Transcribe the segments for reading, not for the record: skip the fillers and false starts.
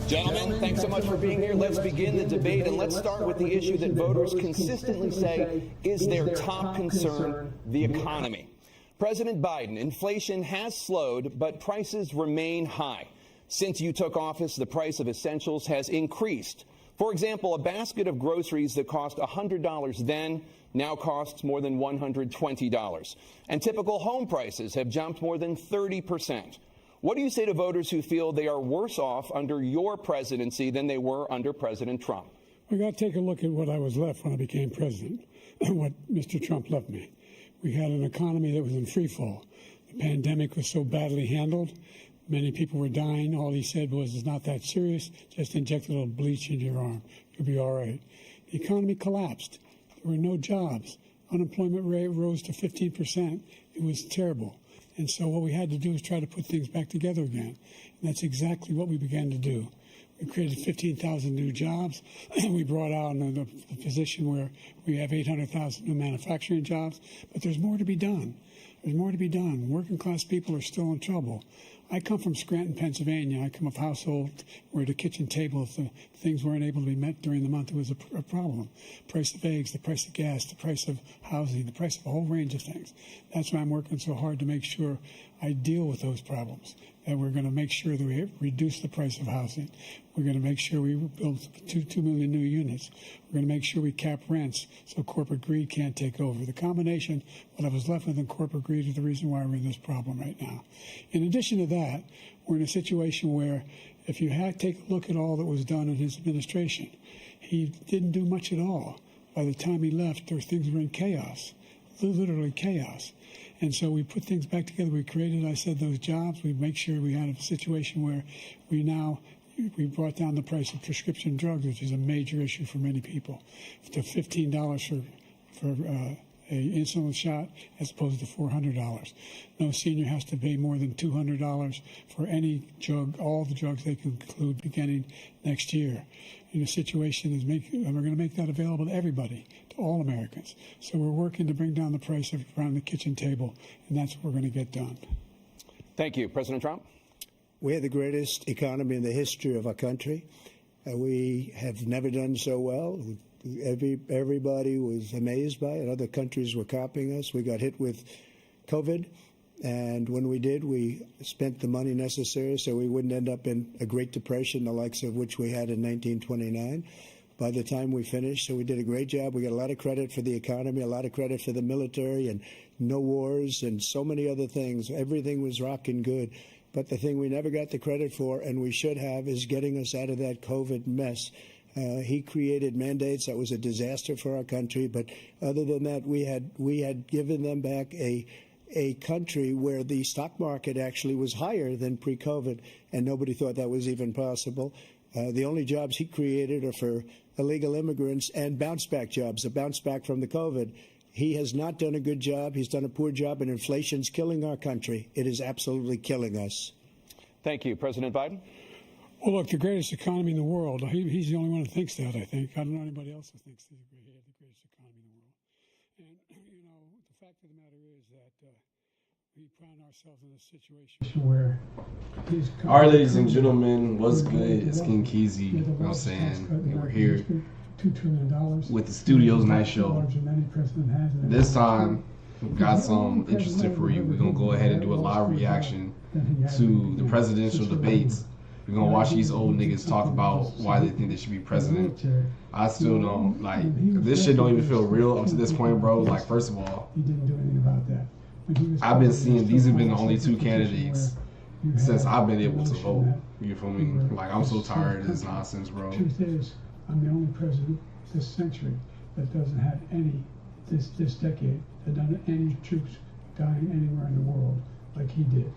Gentlemen, thanks so much for being here. Let's begin the debate, and let's start with the issue that voters consistently say is their top concern, the economy. President Biden, inflation has slowed, but prices remain high. Since you took office, the price of essentials has increased. For example, a basket of groceries that cost $100 then now costs more than $120. And typical home prices have jumped more than 30%. What do you say to voters who feel they are worse off under your presidency than they were under President Trump? We got to take a look at what I was left when I became president and what Mr. Trump left me. We had an economy that was in free fall. The pandemic was so badly handled. Many people were dying. All he said was, it's not that serious. Just inject a little bleach into your arm. You'll be all right. The economy collapsed. There were no jobs. Unemployment rate rose to 15%. It was terrible. And so what we had to do is try to put things back together again. And that's exactly what we began to do. We created 15,000 new jobs. We brought out a position where we have 800,000 new manufacturing jobs. But there's more to be done. There's more to be done. Working class people are still in trouble. I come from Scranton, Pennsylvania. I come of a household where the kitchen table, if the things weren't able to be met during the month, it was a problem. Price of eggs, the price of gas, the price of housing, the price of a whole range of things. That's why I'm working so hard to make sure I deal with those problems. That we're going to make sure that we reduce the price of housing. We're going to make sure we build 2 million new units. We're going to make sure we cap rents so corporate greed can't take over. The combination, what I was left with in corporate greed, is the reason why we're in this problem right now. In addition to that, we're in a situation where if you take a look at all that was done in his administration, he didn't do much at all. By the time he left, things were in chaos, literally chaos. And so we put things back together. We created, I said, those jobs. We make sure we had a situation where we brought down the price of prescription drugs, which is a major issue for many people, to $15 for an insulin shot as opposed to $400. No senior has to pay more than $200 for any drug, all the drugs they can include beginning next year. And the situation is and we're going to make that available to everybody, to all Americans. So we're working to bring down the price around the kitchen table, and that's what we're going to get done. Thank you. President Trump? We had the greatest economy in the history of our country. We have never done so well. Everybody was amazed by it. Other countries were copying us. We got hit with COVID, and when we did, we spent the money necessary so we wouldn't end up in a Great Depression, the likes of which we had in 1929. By the time we finished, so we did a great job. We got a lot of credit for the economy, a lot of credit for the military, and no wars, and so many other things. Everything was rocking good. But the thing we never got the credit for, and we should have, is getting us out of that COVID mess. He created mandates that was a disaster for our country. But other than that, we had given them back a country where the stock market actually was higher than pre-COVID, and nobody thought that was even possible. The only jobs he created are for illegal immigrants and bounce-back jobs, a bounce-back from the COVID. He has not done a good job. He's done a poor job, and inflation's killing our country. It is absolutely killing us. Thank you. President Biden? Well, look, the greatest economy in the world, he's the only one who thinks that, I think. I don't know anybody else who thinks he's the greatest economy in the world. And, the fact of the matter is that we found ourselves in a situation where all right, ladies and gentlemen, what's good? It's King Keezy, you know what I'm saying? And we're here $2 trillion with the Studio's Night Show. This time, we've got some interesting for you. We're going to go ahead and do a live reaction to the presidential debates. We're going to watch these old niggas talk about why they think they should be president. I still don't, this shit don't even feel real up to this point, bro. First of all, I've been seeing, these have been the only two candidates since I've been able to vote. You feel me? I'm so tired of this nonsense, bro. Truth is, I'm the only president this century that doesn't have this decade, that doesn't have any troops dying anywhere in the world like he did.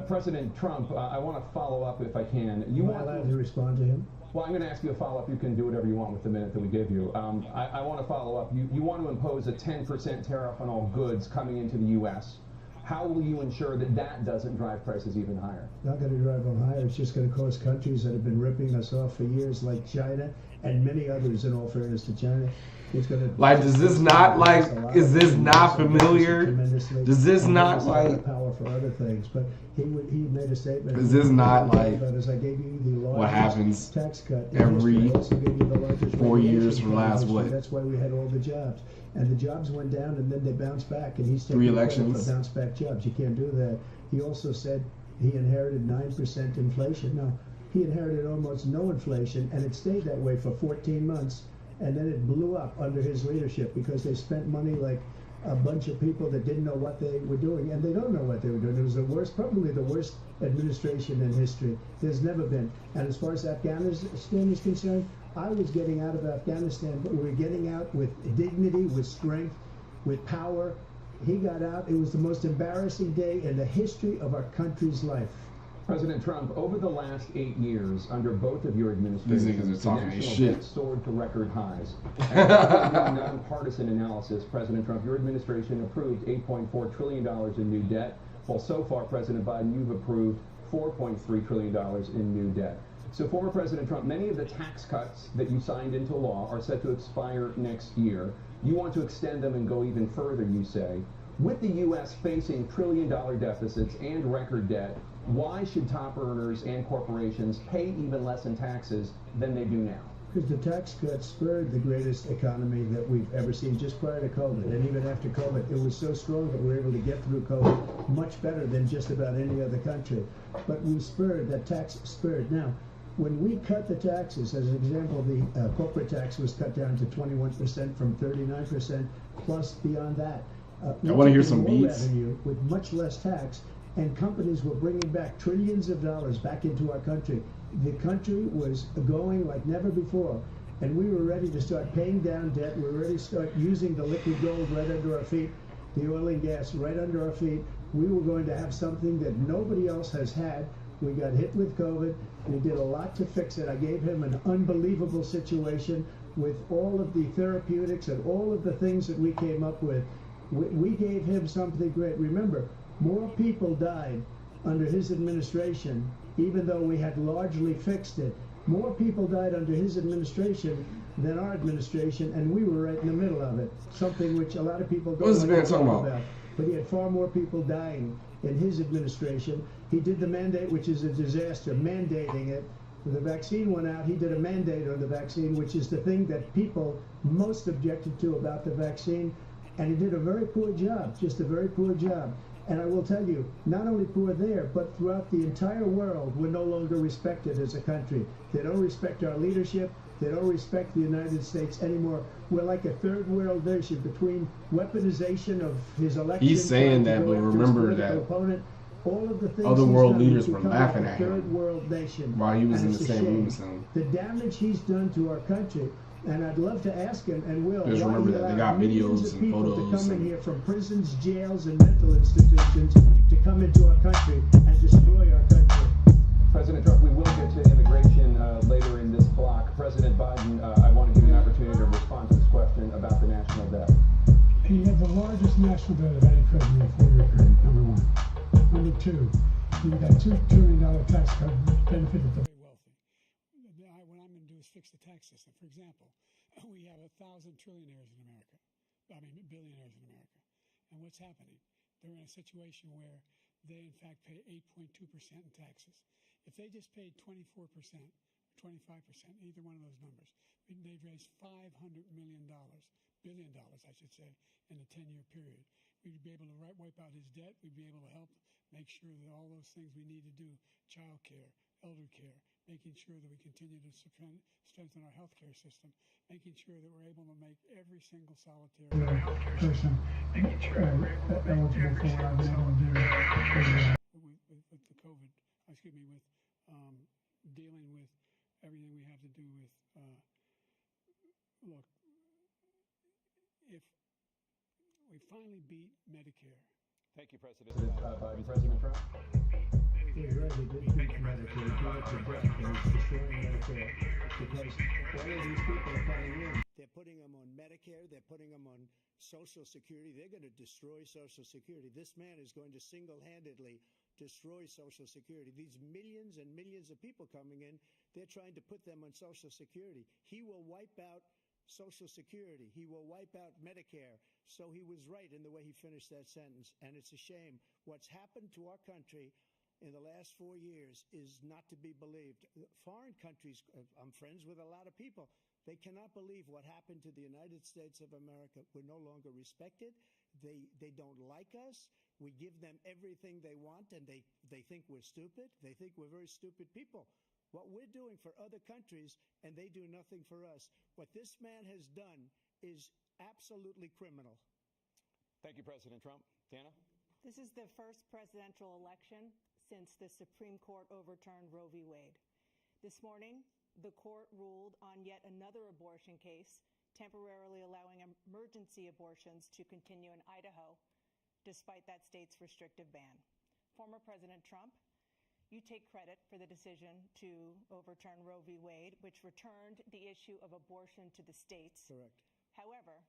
President Trump, I want to follow up if I can. Am I allowed to respond to him? Well, I'm going to ask you a follow-up. You can do whatever you want with the minute that we give you. I want to follow up. You want to impose a 10% tariff on all goods coming into the U.S. How will you ensure that that doesn't drive prices even higher? Not going to drive them higher. It's just going to cause countries that have been ripping us off for years, like China and many others, in all fairness to China. It's going to like, does this not like? Is this not familiar? Does this not like? Power for other things, but he made a statement. Is this not like? As I gave you the What happens tax cut every also gave you the 4 years from last what? That's why we had all the jobs, and the jobs went down, and then they bounced back, and he's taking 3 elections for bounce back jobs. You can't do that. He also said he inherited 9% inflation. No, he inherited almost no inflation, and it stayed that way for 14 months. And then it blew up under his leadership because they spent money like a bunch of people that didn't know what they were doing, and they don't know what they were doing. It was the worst, probably the worst administration in history. There's never been. And as far as Afghanistan is concerned, I was getting out of Afghanistan, but we were getting out with dignity, with strength, with power. He got out. It was the most embarrassing day in the history of our country's life. President Trump, over the last 8 years, under both of your administrations, these niggas are talking national shit. debt soared to record highs. After a nonpartisan analysis, President Trump, your administration approved $8.4 trillion in new debt, while so far, President Biden, you've approved $4.3 trillion in new debt. So, former President Trump, many of the tax cuts that you signed into law are set to expire next year. You want to extend them and go even further, you say. With the U.S. facing trillion-dollar deficits and record debt, why should top earners and corporations pay even less in taxes than they do now? Because the tax cuts spurred the greatest economy that we've ever seen just prior to COVID. And even after COVID, it was so strong that we were able to get through COVID much better than just about any other country. But we spurred, that tax spurred. Now, when we cut the taxes, as an example, the corporate tax was cut down to 21% from 39%, plus beyond that. I want to hear some beats. Revenue with much less tax, and companies were bringing back trillions of dollars back into our country. The country was going like never before, and we were ready to start paying down debt. We were ready to start using the liquid gold right under our feet, the oil and gas right under our feet. We were going to have something that nobody else has had. We got hit with COVID. We did a lot to fix it. I gave him an unbelievable situation with all of the therapeutics and all of the things that we came up with. We gave him something great. Remember, more people died under his administration, even though we had largely fixed it. More people died under his administration than our administration, and we were right in the middle of it, something which a lot of people don't like to talk about. But he had far more people dying in his administration. He did the mandate, which is a disaster, mandating it. When the vaccine went out, he did a mandate on the vaccine, which is the thing that people most objected to about the vaccine. And he did a very poor job, just a very poor job. And I will tell you, not only poor there, but throughout the entire world, we're no longer respected as a country. They don't respect our leadership. They don't respect the United States anymore. We're like a third world nation between weaponization of his election. He's saying that, but remember that opponent, all of the things other world leaders were like laughing at him third world nation. while he was in the same room with them. The damage he's done to our country. And I'd love to ask him, and will. Just remember that they got videos and photos to come in and here from prisons, jails, and mental institutions to come into our country and destroy our country. President Trump, we will get to immigration later in this block. President Biden, I want to give you an opportunity to respond to this question about the national debt. He had the largest national debt of any president in a 4-year period, number one. Number two, that $2 trillion tax cut benefited the very wealthy. What I'm going to do is fix the tax system. For example, we have 1,000 trillionaires in America. Billionaires in America. And what's happening? They're in a situation where they, in fact, pay 8.2% in taxes. If they just paid 24% or 25%, either one of those numbers, they've raised $500 billion, I should say, in a 10-year period. We'd be able to wipe out his debt. We'd be able to help make sure that all those things we need to do, child care, elder care, making sure that we continue to strengthen our healthcare system, making sure that we're able to make every single solitary person eligible for what I've been able to do with the COVID, with dealing with everything we have to do with, look, if we finally beat Medicare. Thank you, President Biden. President Trump? He's right, he did beat Medicare. He did it to death, and he's destroying Medicare. Because all of these people are coming in. They're putting them on Medicare. They're putting them on Social Security. They're going to destroy Social Security. This man is going to single-handedly destroy Social Security. These millions and millions of people coming in, they're trying to put them on Social Security. He will wipe out Social Security. He will wipe out Medicare. So he was right in the way he finished that sentence. And it's a shame. What's happened to our country in the last 4 years is not to be believed. Foreign countries, I'm friends with a lot of people, they cannot believe what happened to the United States of America. We're no longer respected. They don't like us. We give them everything they want, and they think we're stupid. They think we're very stupid people. What we're doing for other countries, and they do nothing for us. What this man has done is absolutely criminal. Thank you, President Trump. Dana? This is the first presidential election since the Supreme Court overturned Roe v. Wade. This morning, the court ruled on yet another abortion case, temporarily allowing emergency abortions to continue in Idaho, despite that state's restrictive ban. Former President Trump, you take credit for the decision to overturn Roe v. Wade, which returned the issue of abortion to the states. Correct. However,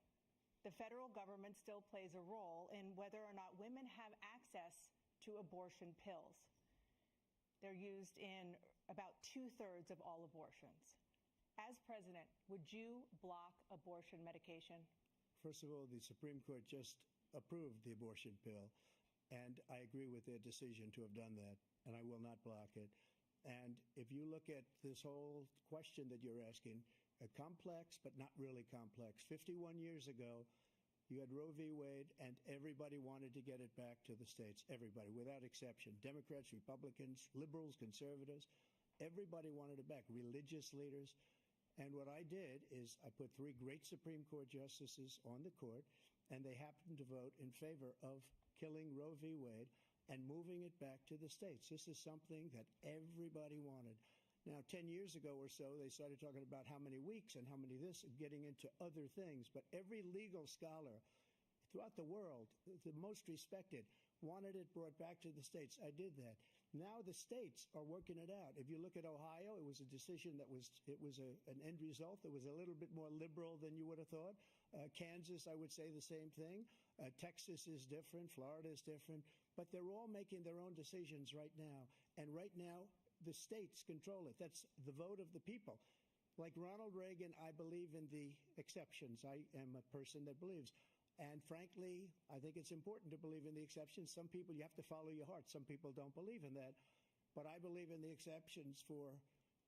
the federal government still plays a role in whether or not women have access to abortion pills. They're used in about 2/3 of all abortions. As president, would you block abortion medication? First of all, the Supreme Court just approved the abortion pill, and I agree with their decision to have done that, and I will not block it. And if you look at this whole question that you're asking, complex but not really complex. 51 years ago, you had Roe v. Wade, and everybody wanted to get it back to the states. Everybody, without exception. Democrats, Republicans, liberals, conservatives. Everybody wanted it back. Religious leaders. And what I did is I put 3 great Supreme Court justices on the court, and they happened to vote in favor of killing Roe v. Wade and moving it back to the states. This is something that everybody wanted. Now, 10 years ago or so, they started talking about how many weeks and how many this, and getting into other things. But every legal scholar throughout the world, the most respected, wanted it brought back to the states. I did that. Now the states are working it out. If you look at Ohio, it was a decision that was an end result that was a little bit more liberal than you would have thought. Kansas, I would say the same thing. Texas is different. Florida is different. But they're all making their own decisions right now. And right now, the states control it. That's the vote of the people. Like Ronald Reagan, I believe in the exceptions. I am a person that believes. And frankly, I think it's important to believe in the exceptions. Some people, you have to follow your heart. Some people don't believe in that. But I believe in the exceptions for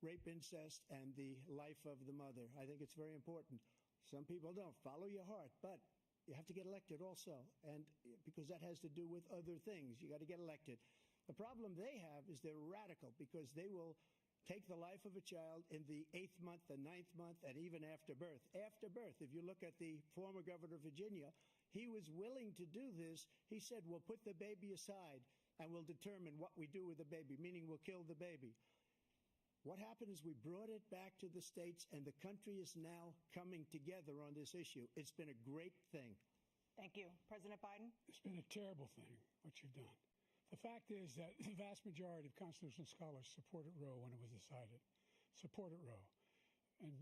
rape, incest, and the life of the mother. I think it's very important. Some people don't. Follow your heart. But you have to get elected also. And because that has to do with other things. You got to get elected. The problem they have is they're radical, because they will take the life of a child in the 8th month, the 9th month, and even after birth. After birth, if you look at the former governor of Virginia, he was willing to do this. He said, we'll put the baby aside and we'll determine what we do with the baby, meaning we'll kill the baby. What happened is we brought it back to the states, and the country is now coming together on this issue. It's been a great thing. Thank you. President Biden? It's been a terrible thing, what you've done. The fact is that the vast majority of constitutional scholars supported Roe when it was decided, supported Roe. And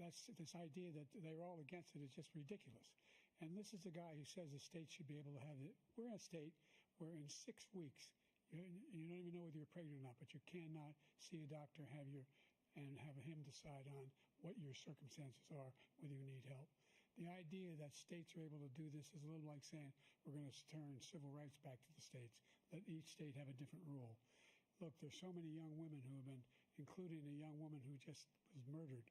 that's this idea that they're all against it is just ridiculous. And this is the guy who says the state should be able to have it. We're in a state where in 6 weeks, you don't even know whether you're pregnant or not, but you cannot see a doctor, and have him decide on what your circumstances are, whether you need help. The idea that states are able to do this is a little like saying we're going to turn civil rights back to the states, let each state have a different rule. Look, there's so many young women who have been, including a young woman who just was murdered,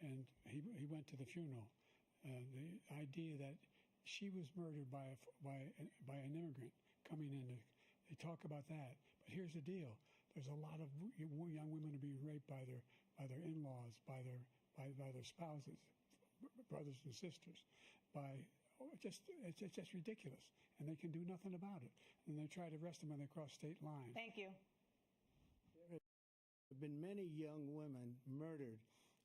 and he went to the funeral. The idea that she was murdered by an immigrant coming in, they talk about that. But here's the deal. There's a lot of young women who are being raped by their in-laws, by their spouses, brothers and sisters, it's just ridiculous, and they can do nothing about it. And they try to arrest them when they cross state lines. Thank you. There have been many young women murdered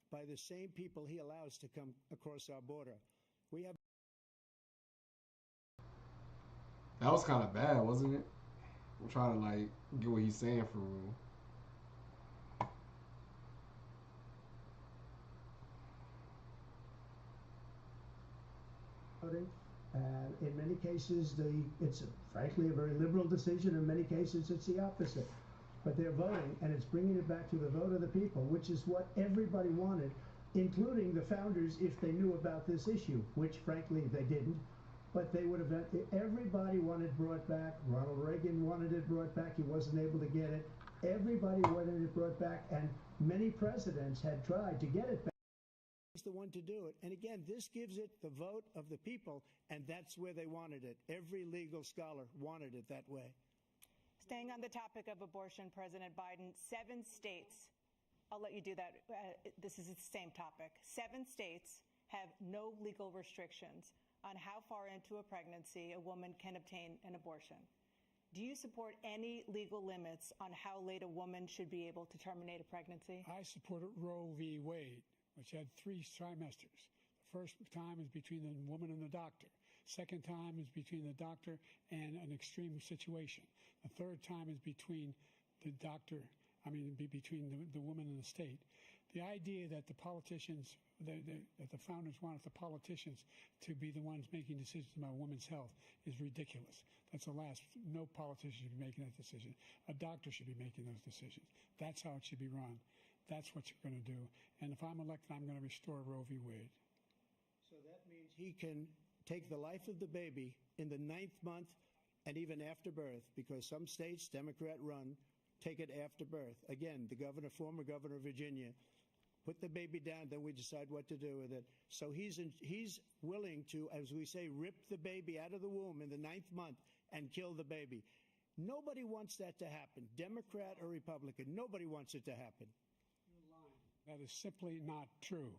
by the same people he allows to come across our border. We have. That was kind of bad, wasn't it? I'm trying to get what he's saying for real. In many cases, it's frankly a very liberal decision. In many cases, it's the opposite. But they're voting, and it's bringing it back to the vote of the people, which is what everybody wanted, including the founders, if they knew about this issue, which frankly they didn't. But they would have, everybody wanted brought back. Ronald Reagan wanted it brought back. He wasn't able to get it. Everybody wanted it brought back, and many presidents had tried to get it back. He's the one to do it. And again, this gives it the vote of the people, and that's where they wanted it. Every legal scholar wanted it that way. Staying on the topic of abortion, President Biden, 7 states, I'll let you do that. This is the same topic. 7 states have no legal restrictions on how far into a pregnancy a woman can obtain an abortion. Do you support any legal limits on how late a woman should be able to terminate a pregnancy? I support Roe v. Wade, which had 3 trimesters. The first time is between the woman and the doctor. Second time is between the doctor and an extreme situation. The third time is between the doctor, between the woman and the state. The idea that the politicians, that the founders wanted the politicians to be the ones making decisions about women's health is ridiculous. That's the last. No politician should be making that decision. A doctor should be making those decisions. That's how it should be run. That's what you're going to do. And if I'm elected, I'm going to restore Roe v. Wade. So that means he can take the life of the baby in the 9th month and even after birth, because some states, Democrat run, take it after birth. Again, the former governor of Virginia, put the baby down, then we decide what to do with it. So he's willing to, as we say, rip the baby out of the womb in the 9th month and kill the baby. Nobody wants that to happen, Democrat or Republican. Nobody wants it to happen. You're lying. That is simply not true.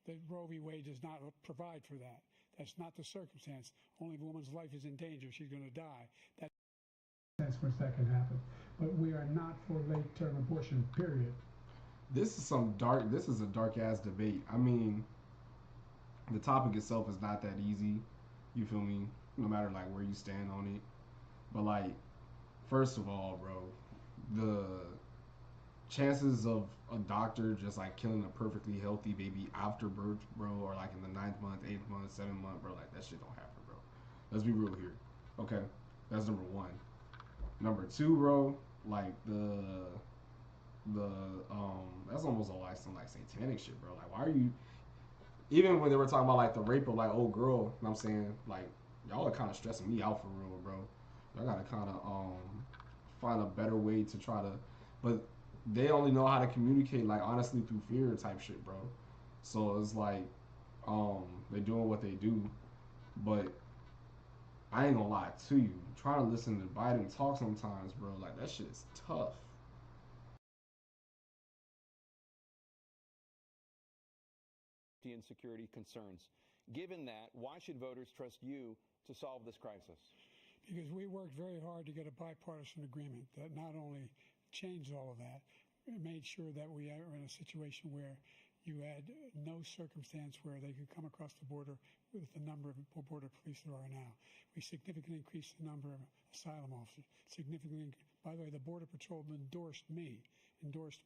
The Roe v. Wade does not provide for that. That's not the circumstance. Only if a woman's life is in danger, she's going to die. That's where that can happen. But we are not for late-term abortion, period. This is a dark ass debate. I mean, the topic itself is not that easy. You feel me? No matter like where you stand on it. But like, first of all, bro, the chances of a doctor just like killing a perfectly healthy baby after birth, bro, or like in the 9th month, 8th month, 7th month, bro, like that shit don't happen, bro. Let's be real here. Okay? That's number 1. Number 2, bro, like that's almost like some like satanic shit, bro. Like, why are you, even when they were talking about like the rape of like old girl, you know what I'm saying, like y'all are kind of stressing me out for real, bro. Y'all gotta kind of find a better way to try to, but they only know how to communicate like honestly through fear type shit, bro. So it's like they're doing what they do, but I ain't gonna lie to you, trying to listen to Biden talk sometimes, bro, like that shit is tough. And security concerns. Given that, why should voters trust you to solve this crisis? Because we worked very hard to get a bipartisan agreement that not only changed all of that, it made sure that we are in a situation where you had no circumstance where they could come across the border with the number of border police there are now. We significantly increased the number of asylum officers. By the way, the Border Patrol endorsed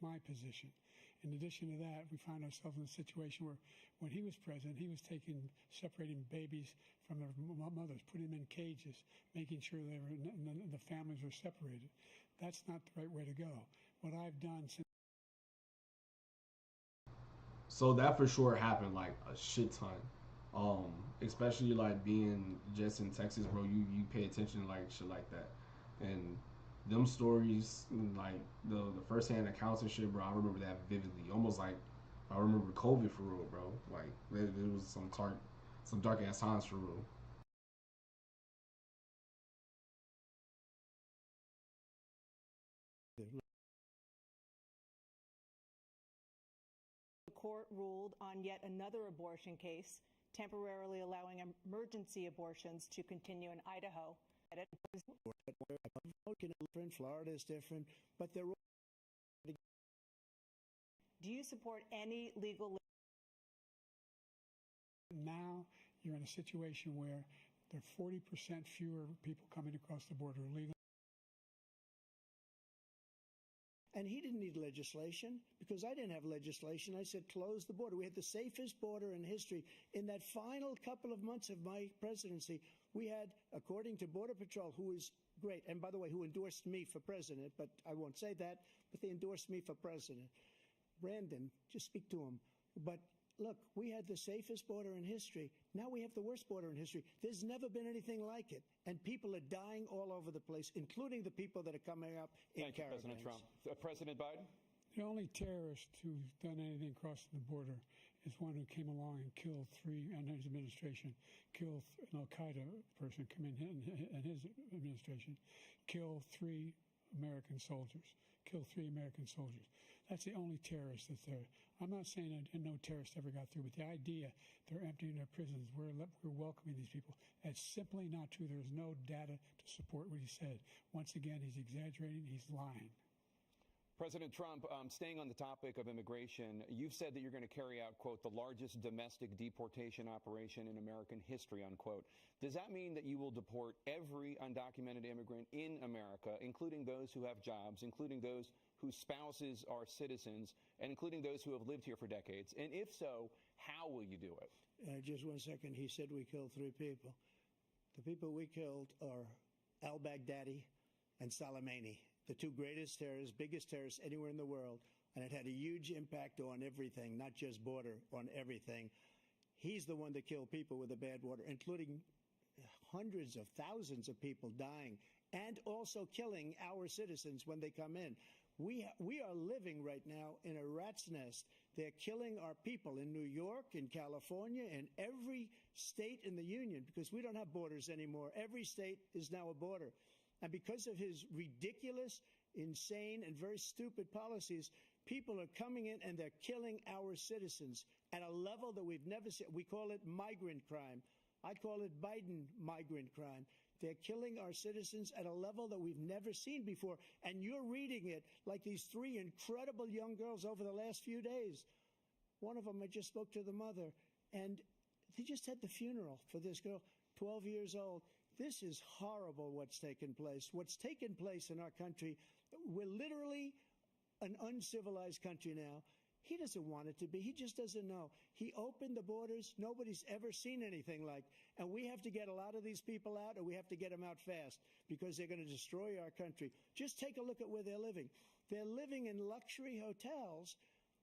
my position. In addition to that, we found ourselves in a situation where when he was president, he was separating babies from their mothers, putting them in cages, making sure the families were separated. That's not the right way to go. What I've done since. So that for sure happened like a shit ton. Especially like being just in Texas, bro, you pay attention to like shit like that. And them stories, like the first-hand accounts and shit, bro, I remember that vividly. Almost like I remember COVID for real, bro. Like it was some dark ass times for real. The court ruled on yet another abortion case, temporarily allowing emergency abortions to continue in Idaho. Florida is different, but they're all. Do you support any legal? Now you're in a situation where there are 40% fewer people coming across the border illegally. And he didn't need legislation because I didn't have legislation. I said, close the border. We had the safest border in history. In that final couple of months of my presidency, we had, according to Border Patrol, who is great, and by the way, who endorsed me for president, but I won't say that, but they endorsed me for president. Brandon, just speak to him. But look, we had the safest border in history. Now we have the worst border in history. There's never been anything like it. And people are dying all over the place, including the people that are coming up in Thank you, caravans. President Trump. President Biden? The only terrorist who's done anything crossing the border is one who came along and killed three, and his administration, killed an al-Qaeda person come in and his administration, killed three American soldiers. That's the only terrorist that's there. I'm not saying that no terrorist ever got through, but the idea they're emptying their prisons, we're welcoming these people, that's simply not true. There's no data to support what he said. Once again, he's exaggerating, he's lying. President Trump, staying on the topic of immigration, you've said that you're going to carry out, quote, the largest domestic deportation operation in American history, unquote. Does that mean that you will deport every undocumented immigrant in America, including those who have jobs, including those whose spouses are citizens, and including those who have lived here for decades? And if so, how will you do it? Just 1 second. He said we killed three people. The people we killed are al-Baghdadi and Soleimani, the two greatest terrorists, biggest terrorists anywhere in the world, and it had a huge impact on everything, not just border, on everything. He's the one that killed people with the bad water, including hundreds of thousands of people dying, and also killing our citizens when they come in. We are living right now in a rat's nest. They're killing our people in New York, in California, in every state in the union, because we don't have borders anymore. Every state is now a border. And because of his ridiculous, insane, and very stupid policies, people are coming in and they're killing our citizens at a level that we've never seen. We call it migrant crime. I call it Biden migrant crime. They're killing our citizens at a level that we've never seen before. And you're reading it like these three incredible young girls over the last few days. One of them, I just spoke to the mother, and they just had the funeral for this girl, 12 years old. This is horrible what's taken place. What's taken place in our country, we're literally an uncivilized country now. He doesn't want it to be. He just doesn't know. He opened the borders. Nobody's ever seen anything like. And we have to get a lot of these people out, or we have to get them out fast, because they're going to destroy our country. Just take a look at where they're living. They're living in luxury hotels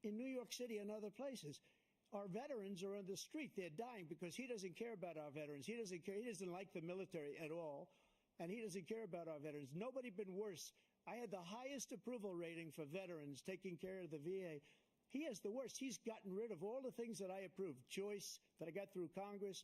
in New York City and other places. Our veterans are on the street. They're dying because he doesn't care about our veterans. He doesn't care. He doesn't like the military at all, and he doesn't care about our veterans. Nobody been worse. I had the highest approval rating for veterans taking care of the VA. He has the worst. He's gotten rid of all the things that I approved, choice that I got through Congress,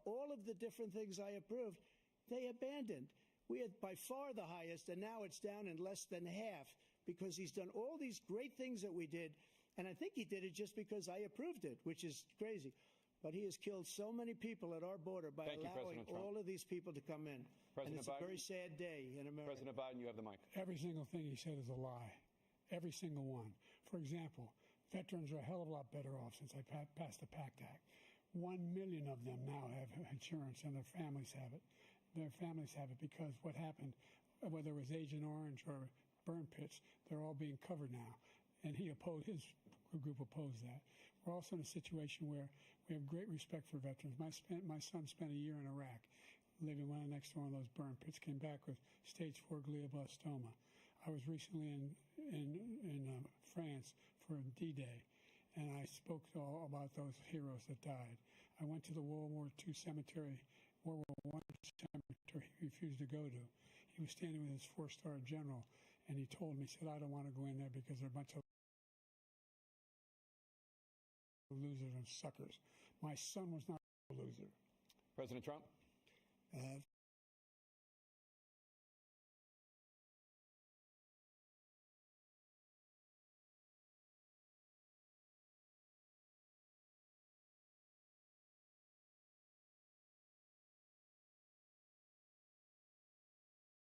all of the different things I approved, they abandoned. We had by far the highest, and now it's down in less than half because he's done all these great things that we did. And I think he did it just because I approved it, which is crazy. But he has killed so many people at our border by allowing all of these people to come in. And it's a very sad day in America. President Biden, you have the mic. Every single thing he said is a lie. Every single one. For example, veterans are a hell of a lot better off since I passed the PACT Act. 1 million of them now have insurance, and their families have it. Their families have it because what happened, whether it was Agent Orange or burn pits, they're all being covered now. And his group opposed that. We're also in a situation where we have great respect for veterans. My son spent a year in Iraq, living right next to one of those burn pits, came back with stage 4 glioblastoma. I was recently in France for D-Day, and I spoke all about those heroes that died. I went to the World War II cemetery, World War I cemetery he refused to go to. He was standing with his 4-star general, and he told me, he said, I don't want to go in there because they're a bunch of losers and suckers. My son was not a loser. President Trump?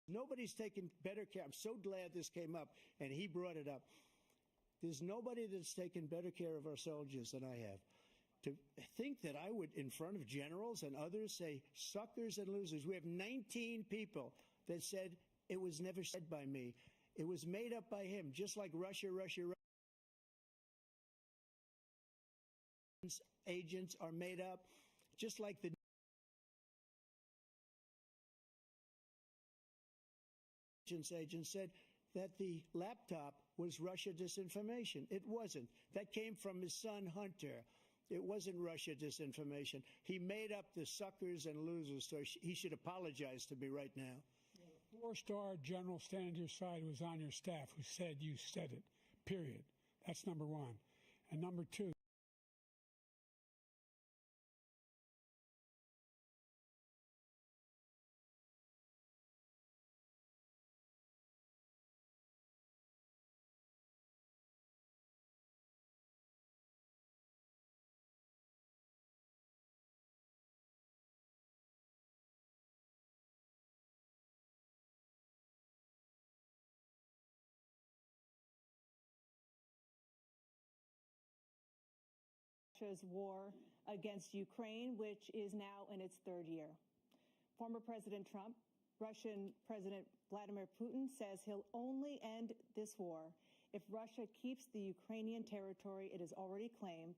Nobody's taken better care. I'm so glad this came up, and he brought it up. There's nobody that's taken better care of our soldiers than I have. To think that I would, in front of generals and others, say suckers and losers. We have 19 people that said it was never said by me. It was made up by him, just like Russia. Agents are made up, just like the agent said that the laptop was Russia disinformation. It wasn't. That came from his son, Hunter. It wasn't Russia disinformation. He made up the suckers and losers, so he should apologize to me right now. A four-star general standing to your side who was on your staff who said you said it, period. That's number one. And number two, Russia's war against Ukraine, which is now in its third year. Former President Trump, Russian President Vladimir Putin says he'll only end this war if Russia keeps the Ukrainian territory it has already claimed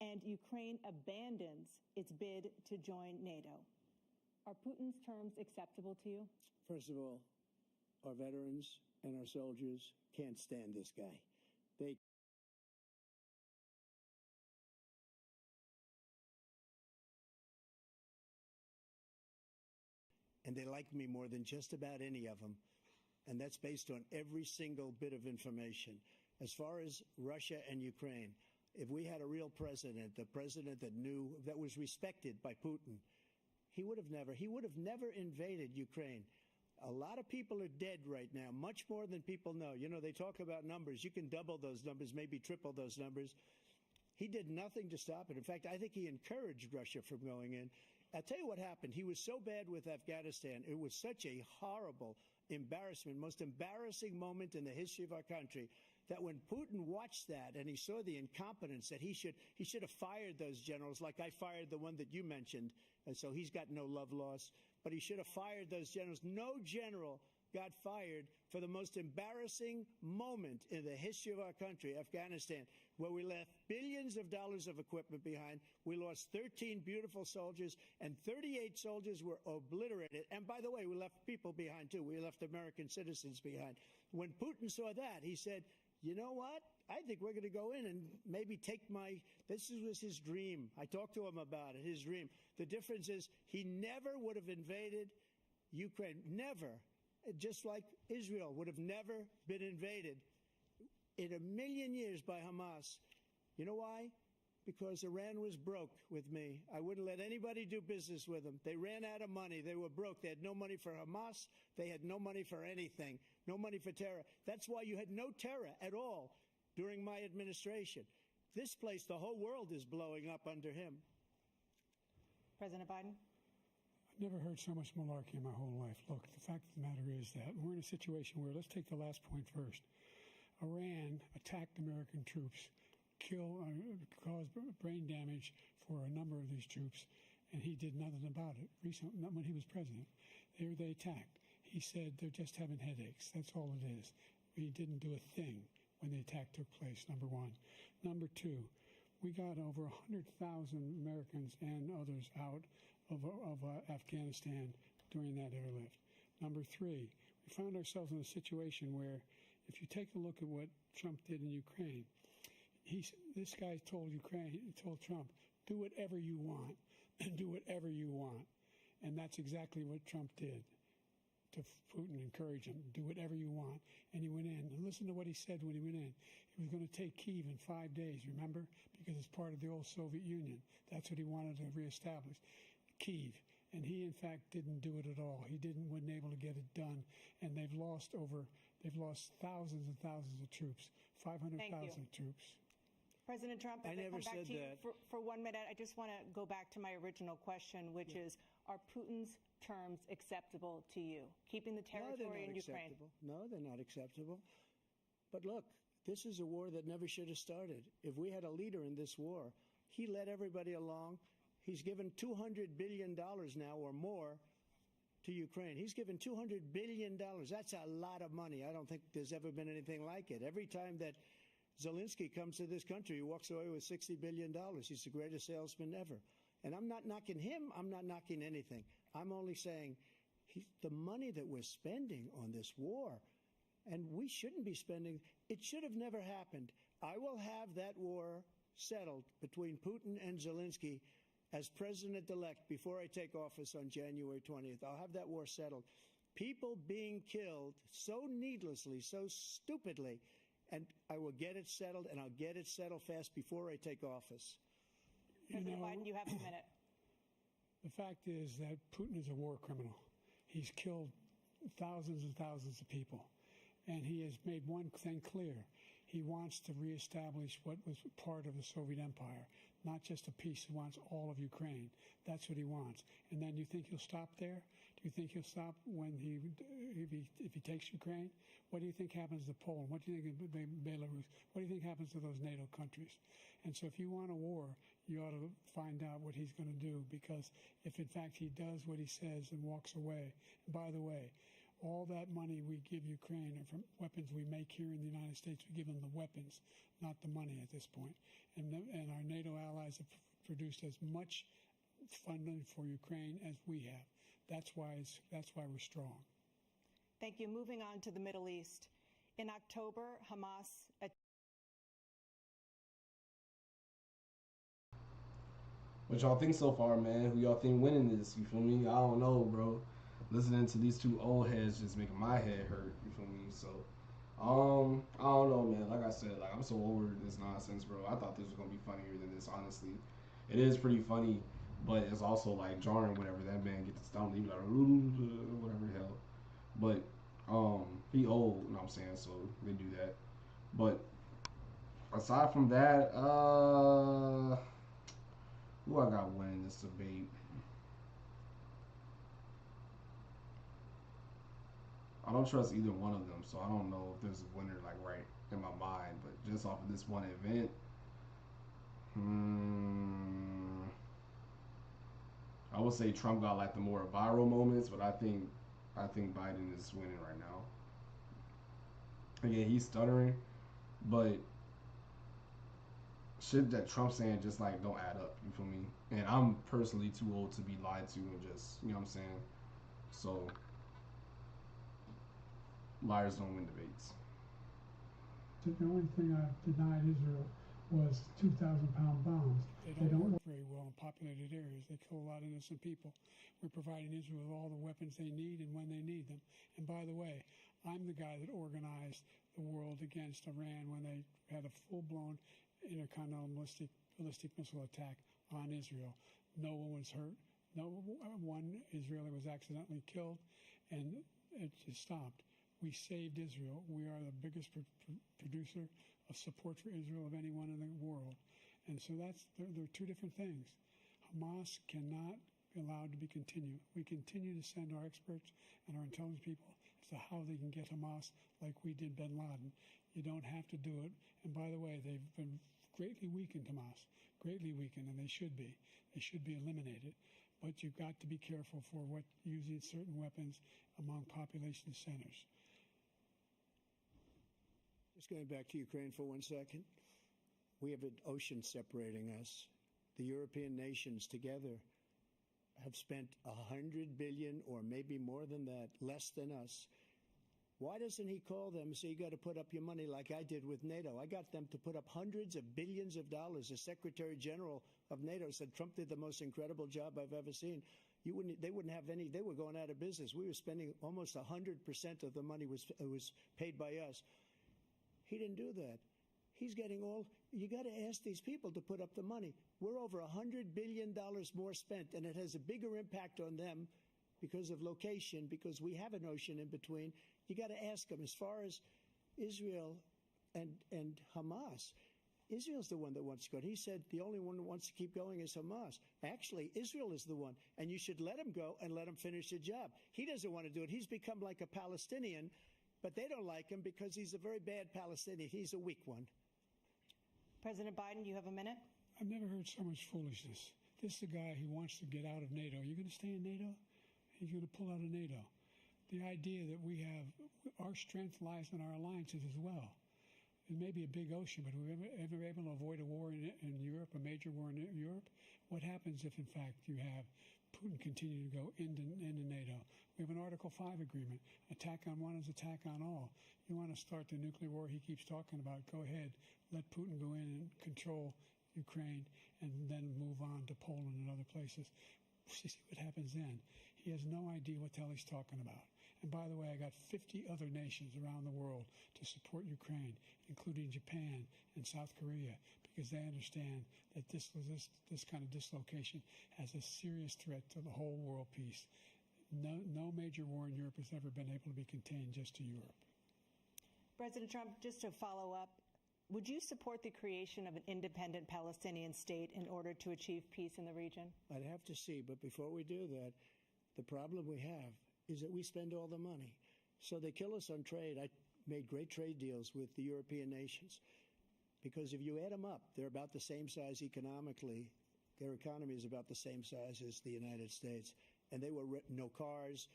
and Ukraine abandons its bid to join NATO. Are Putin's terms acceptable to you? First of all, our veterans and our soldiers can't stand this guy. They and they like me more than just about any of them. And that's based on every single bit of information. As far as Russia and Ukraine, if we had a real president, the president that knew, that was respected by Putin, he would have never invaded Ukraine. A lot of people are dead right now, much more than people know. You know, they talk about numbers. You can double those numbers, maybe triple those numbers. He did nothing to stop it. In fact, I think he encouraged Russia from going in. I'll tell you what happened. He was so bad with Afghanistan. It was such a horrible embarrassment, most embarrassing moment in the history of our country, that when Putin watched that and he saw the incompetence, that he should have fired those generals, like I fired the one that you mentioned, and so he's got no love lost, but he should have fired those generals. No general got fired for the most embarrassing moment in the history of our country, Afghanistan, where we left billions of dollars of equipment behind. We lost 13 beautiful soldiers, and 38 soldiers were obliterated. And by the way, we left people behind, too. We left American citizens behind. When Putin saw that, he said, you know what? I think we're going to go in and maybe take this was his dream. I talked to him about it, his dream. The difference is he never would have invaded Ukraine, never. Just like Israel would have never been invaded in a million years by Hamas. You know why? Because Iran was broke with me. I wouldn't let anybody do business with them. They ran out of money. They were broke. They had no money for Hamas. They had no money for anything, no money for terror. That's why you had no terror at all during my administration. This place, the whole world is blowing up under him. President Biden? I've never heard so much malarkey in my whole life. Look, the fact of the matter is that we're in a situation where, let's take the last point first. Iran attacked American troops, caused brain damage for a number of these troops, and he did nothing about it. Recently, not when he was president. They attacked. He said they're just having headaches. That's all it is. He didn't do a thing when the attack took place, number one. Number two, we got over 100,000 Americans and others out of Afghanistan during that airlift. Number three, we found ourselves in a situation where, if you take a look at what Trump did in Ukraine, this guy told Trump, do whatever you want, and do whatever you want. And that's exactly what Trump did to Putin, encourage him, do whatever you want. And he went in. And listen to what he said when he went in. He was going to take Kyiv in 5 days, remember? Because it's part of the old Soviet Union. That's what he wanted to reestablish. Kyiv. And he, in fact, didn't do it at all. He wasn't able to get it done. And they've lost thousands and thousands of troops, 500,000 troops. President Trump, I never come back said to you that. for 1 minute, I just want to go back to my original question, which is, are Putin's terms acceptable to you? Keeping the territory in Ukraine? Acceptable. No, they're not acceptable. But look, this is a war that never should have started. If we had a leader in this war, he led everybody along. He's given $200 billion now or more to Ukraine. He's given $200 billion. That's a lot of money. I don't think there's ever been anything like it. Every time that Zelensky comes to this country, he walks away with $60 billion. He's the greatest salesman ever. And I'm not knocking him. I'm not knocking anything. I'm only saying the money that we're spending on this war, and we shouldn't be spending, it should have never happened. I will have that war settled between Putin and Zelensky as president-elect before I take office on January 20th. I'll have that war settled. People being killed so needlessly, so stupidly, and I will get it settled, and I'll get it settled fast before I take office. President Biden, you have a minute. The fact is that Putin is a war criminal. He's killed thousands and thousands of people. And he has made one thing clear. He wants to reestablish what was part of the Soviet Empire, not just a piece. He wants all of Ukraine. That's what he wants. And then you think he'll stop there? Do you think he'll stop when if he takes Ukraine? What do you think happens to Poland? What do you think of Belarus? What do you think happens to those NATO countries? And so if you want a war, you ought to find out what he's going to do, because if in fact he does what he says and walks away, and by the way, all that money we give Ukraine are from weapons we make here in the United States. We give them the weapons, not the money at this point. And our NATO allies have produced as much funding for Ukraine as we have. That's why we're strong. Thank you. Moving on to the Middle East. In October, Hamas What y'all think so far, man? Who y'all think winning this? You feel me? I don't know, bro. Listening to these two old heads just making my head hurt. You feel me? So, I don't know, man. Like I said, I'm so over this nonsense, bro. I thought this was gonna be funnier than this. Honestly, it is pretty funny, but it's also jarring. Whenever that man gets stumped, he be like, whatever the hell. But he old, you know what I'm saying? So they do that. But aside from that, who I got winning this debate? I don't trust either one of them, so I don't know if there's a winner right in my mind. But just off of this one event, I would say Trump got the more viral moments, but I think Biden is winning right now. Again, he's stuttering, but shit that Trump's saying just don't add up. You feel me? And I'm personally too old to be lied to and just, you know what I'm saying? So liars don't win debates. The only thing I've denied Israel was 2,000-pound bombs. They don't work very well in populated areas. They kill a lot of innocent people. We're providing Israel with all the weapons they need and when they need them. And by the way, I'm the guy that organized the world against Iran when they had a full-blown intercontinental ballistic missile attack on Israel. No one was hurt. No one Israeli was accidentally killed, and it just stopped. We saved Israel. We are the biggest producer of support for Israel of anyone in the world. And so there are two different things. Hamas cannot be allowed to be continued. We continue to send our experts and our intelligence people as to how they can get Hamas like we did bin Laden. You don't have to do it. And by the way, they've been greatly weakened, Hamas, greatly weakened, and they should be. They should be eliminated. But you've got to be careful for using certain weapons among population centers. Just going back to Ukraine for 1 second. We have an ocean separating us. The European nations together have spent $100 billion, or maybe more than that, less than us. Why doesn't he call them and say, you got to put up your money like I did with NATO? I got them to put up hundreds of billions of dollars. The Secretary General of NATO said Trump did the most incredible job I've ever seen. They wouldn't have any. They were going out of business. We were spending almost 100% of the money was paid by us. He didn't do that. He's getting all. You got to ask these people to put up the money. We're over $100 billion more spent, and it has a bigger impact on them because of location, because we have an ocean in between. You got to ask them. As far as Israel and Hamas, Israel's the one that wants to go. He said the only one that wants to keep going is Hamas. Actually, Israel is the one, and you should let him go and let him finish the job. He doesn't want to do it. He's become like a Palestinian, but they don't like him because he's a very bad Palestinian. He's a weak one. President Biden, you have a minute. I've never heard so much foolishness. This is the guy who wants to get out of NATO. Are you going to stay in NATO? He's going to pull out of NATO. The idea that we have our strength lies in our alliances as well. It may be a big ocean, but we're ever able to avoid a war in Europe, a major war in Europe? What happens if, in fact, you have Putin continue to go into NATO? We have an Article 5 agreement. Attack on one is attack on all. You want to start the nuclear war he keeps talking about, go ahead. Let Putin go in and control Ukraine and then move on to Poland and other places. See what happens then. He has no idea what the hell he's talking about. And by the way, I got 50 other nations around the world to support Ukraine, including Japan and South Korea, because they understand that this kind of dislocation has a serious threat to the whole world peace. No major war in Europe has ever been able to be contained just to Europe. President Trump, just to follow up, would you support the creation of an independent Palestinian state in order to achieve peace in the region? I'd have to see, but before we do that, the problem we have is that we spend all the money. So they kill us on trade. I made great trade deals with the European nations because if you add them up, they're about the same size economically. Their economy is about the same size as the United States. And they were no cars,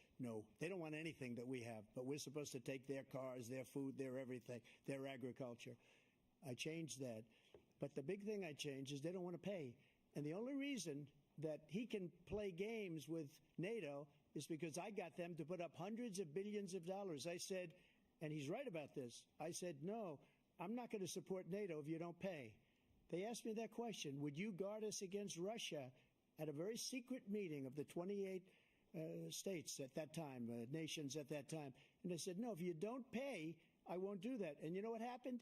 they don't want anything that we have, but we're supposed to take their cars, their food, their everything, their agriculture. I changed that. But the big thing I changed is they don't want to pay. And the only reason that he can play games with NATO is because I got them to put up hundreds of billions of dollars. I said, and he's right about this, I said, no, I'm not going to support NATO if you don't pay. They asked me that question, would you guard us against Russia at a very secret meeting of the 28 states at that time, nations at that time? And I said, no, if you don't pay, I won't do that. And you know what happened?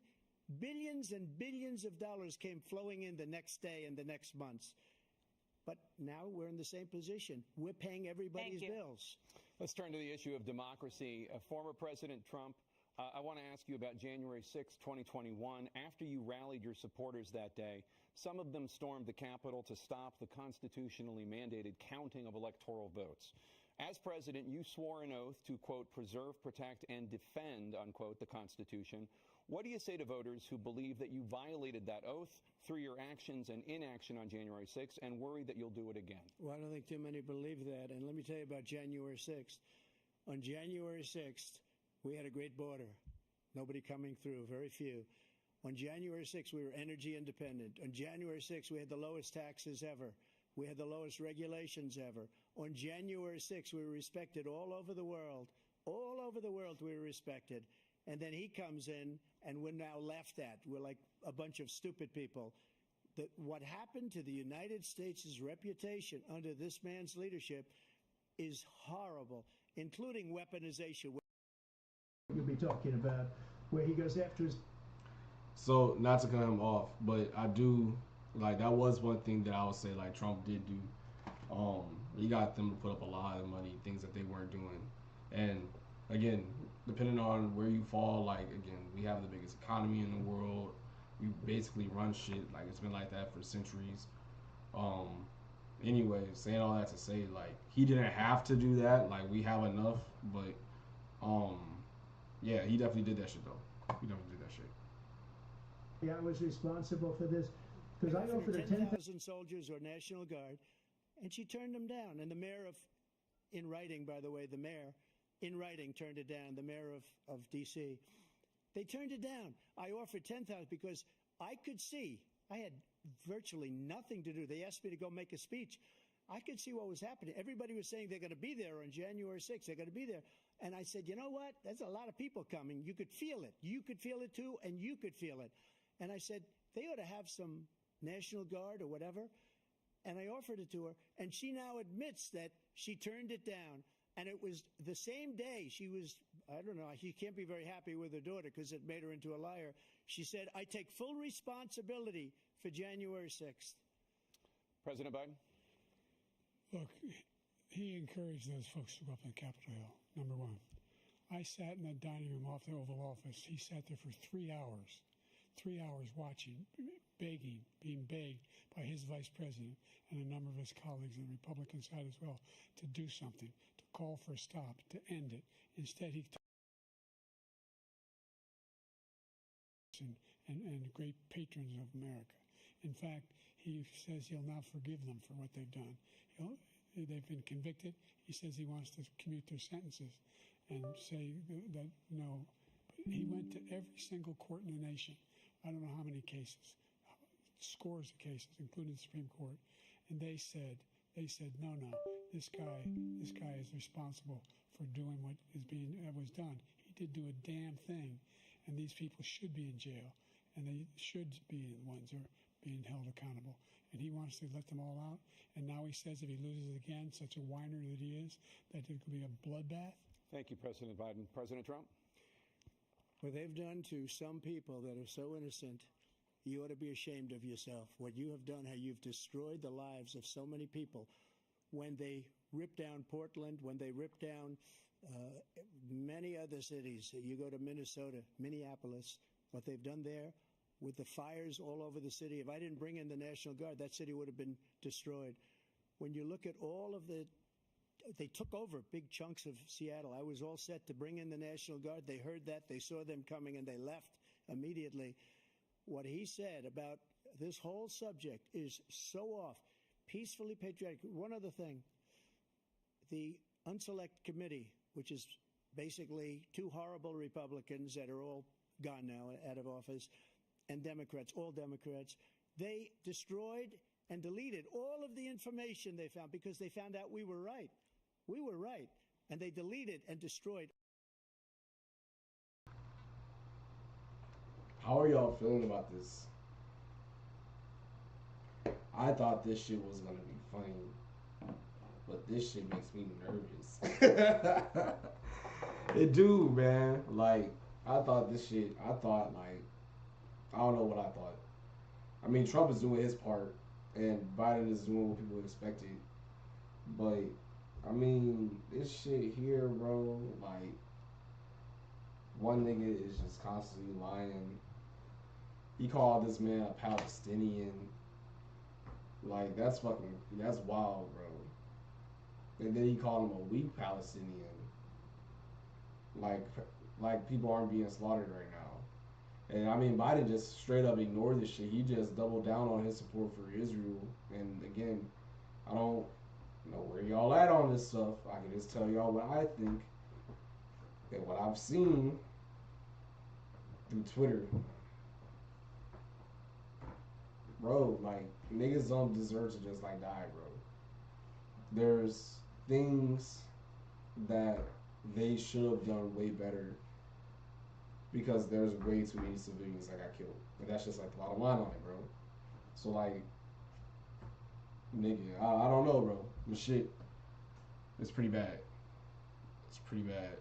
Billions and billions of dollars came flowing in the next day and the next months. But now we're in the same position. We're paying everybody's bills. Let's turn to the issue of democracy. Former President Trump, I want to ask you about January 6, 2021. After you rallied your supporters that day, some of them stormed the Capitol to stop the constitutionally mandated counting of electoral votes. As president, you swore an oath to, quote, preserve, protect, and defend, unquote, the Constitution. What do you say to voters who believe that you violated that oath through your actions and inaction on January 6th and worry that you'll do it again? Well, I don't think too many believe that. And let me tell you about January 6th. On January 6th, we had a great border. Nobody coming through, very few. On January 6th, we were energy independent. On January 6th, we had the lowest taxes ever. We had the lowest regulations ever. On January 6th, we were respected all over the world. All over the world, we were respected. And then he comes in, and we're now laughed at. We're like a bunch of stupid people. What happened to the United States' reputation under this man's leadership is horrible, including weaponization. You'll be talking about where he goes after his... So, not to cut him off, but I do, like, that was one thing that I would say, like, Trump did do. He got them to put up a lot of money, things that they weren't doing. And, again, depending on where you fall, like, again, we have the biggest economy in the world. We basically run shit. Like, it's been like that for centuries. Anyway, saying all that to say, like, he didn't have to do that. Like, we have enough. But, yeah, he definitely did that shit, though. He definitely did that shit. Yeah, I was responsible for this because I offered her 10,000 soldiers or National Guard, and she turned them down. And the mayor in writing, by the way, the mayor in writing turned it down, the mayor of D.C. They turned it down. I offered 10,000 because I could see, I had virtually nothing to do. They asked me to go make a speech. I could see what was happening. Everybody was saying they're going to be there on January 6th. They're going to be there. And I said, you know what? There's a lot of people coming. You could feel it. You could feel it too, and you could feel it. And I said, they ought to have some National Guard or whatever. And I offered it to her. And she now admits that she turned it down. And it was the same day she was, I don't know, she can't be very happy with her daughter because it made her into a liar. She said, I take full responsibility for January 6th. President Biden? Look, he encouraged those folks to go up on Capitol Hill, number one. I sat in that dining room off the Oval Office. He sat there for 3 hours watching, begging, being begged by his vice president and a number of his colleagues on the Republican side as well to do something, to call for a stop, to end it. Instead, he and great patrons of America. In fact, he says he'll now forgive them for what they've done. they've been convicted. He says he wants to commute their sentences and say that no. But he went to every single court in the nation. I don't know how many cases, scores of cases, including the Supreme Court, and they said no, this guy is responsible for doing what was done. He did do a damn thing, and these people should be in jail, and they should be the ones who are being held accountable. And he wants to let them all out. And now he says if he loses again, such a whiner that he is, that it could be a bloodbath. Thank you, President Biden. President Trump? What they've done to some people that are so innocent, you ought to be ashamed of yourself. What you have done, how you've destroyed the lives of so many people. When they ripped down Portland, when they ripped down many other cities, you go to Minnesota, Minneapolis, what they've done there with the fires all over the city. If I didn't bring in the National Guard, that city would have been destroyed. When you look at all of they took over big chunks of Seattle. I was all set to bring in the National Guard. They heard that. They saw them coming, and they left immediately. What he said about this whole subject is so off. Peacefully patriotic. One other thing. The Unselect Committee, which is basically two horrible Republicans that are all gone now, out of office, and Democrats, all Democrats, they destroyed and deleted all of the information they found because they found out we were right. We were right. And they deleted and destroyed. How are y'all feeling about this? I thought this shit was gonna be funny, but this shit makes me nervous. It do, man. Like, I thought, like, I don't know what I thought. I mean, Trump is doing his part, and Biden is doing what people expected. But, I mean, this shit here, bro, like, one nigga is just constantly lying. He called this man a Palestinian. Like, that's wild, bro. And then he called him a weak Palestinian. Like people aren't being slaughtered right now. And I mean, Biden just straight up ignored this shit. He just doubled down on his support for Israel. And again, I don't know where y'all at on this stuff. I can just tell y'all what I think and what I've seen through Twitter. Bro, like, niggas don't deserve to just, like, die, bro. There's things that they should have done way better because there's way too many civilians that got killed. And that's just, like, the bottom line on it, bro. So, like, nigga, I don't know, bro. The shit, it's pretty bad. It's pretty bad.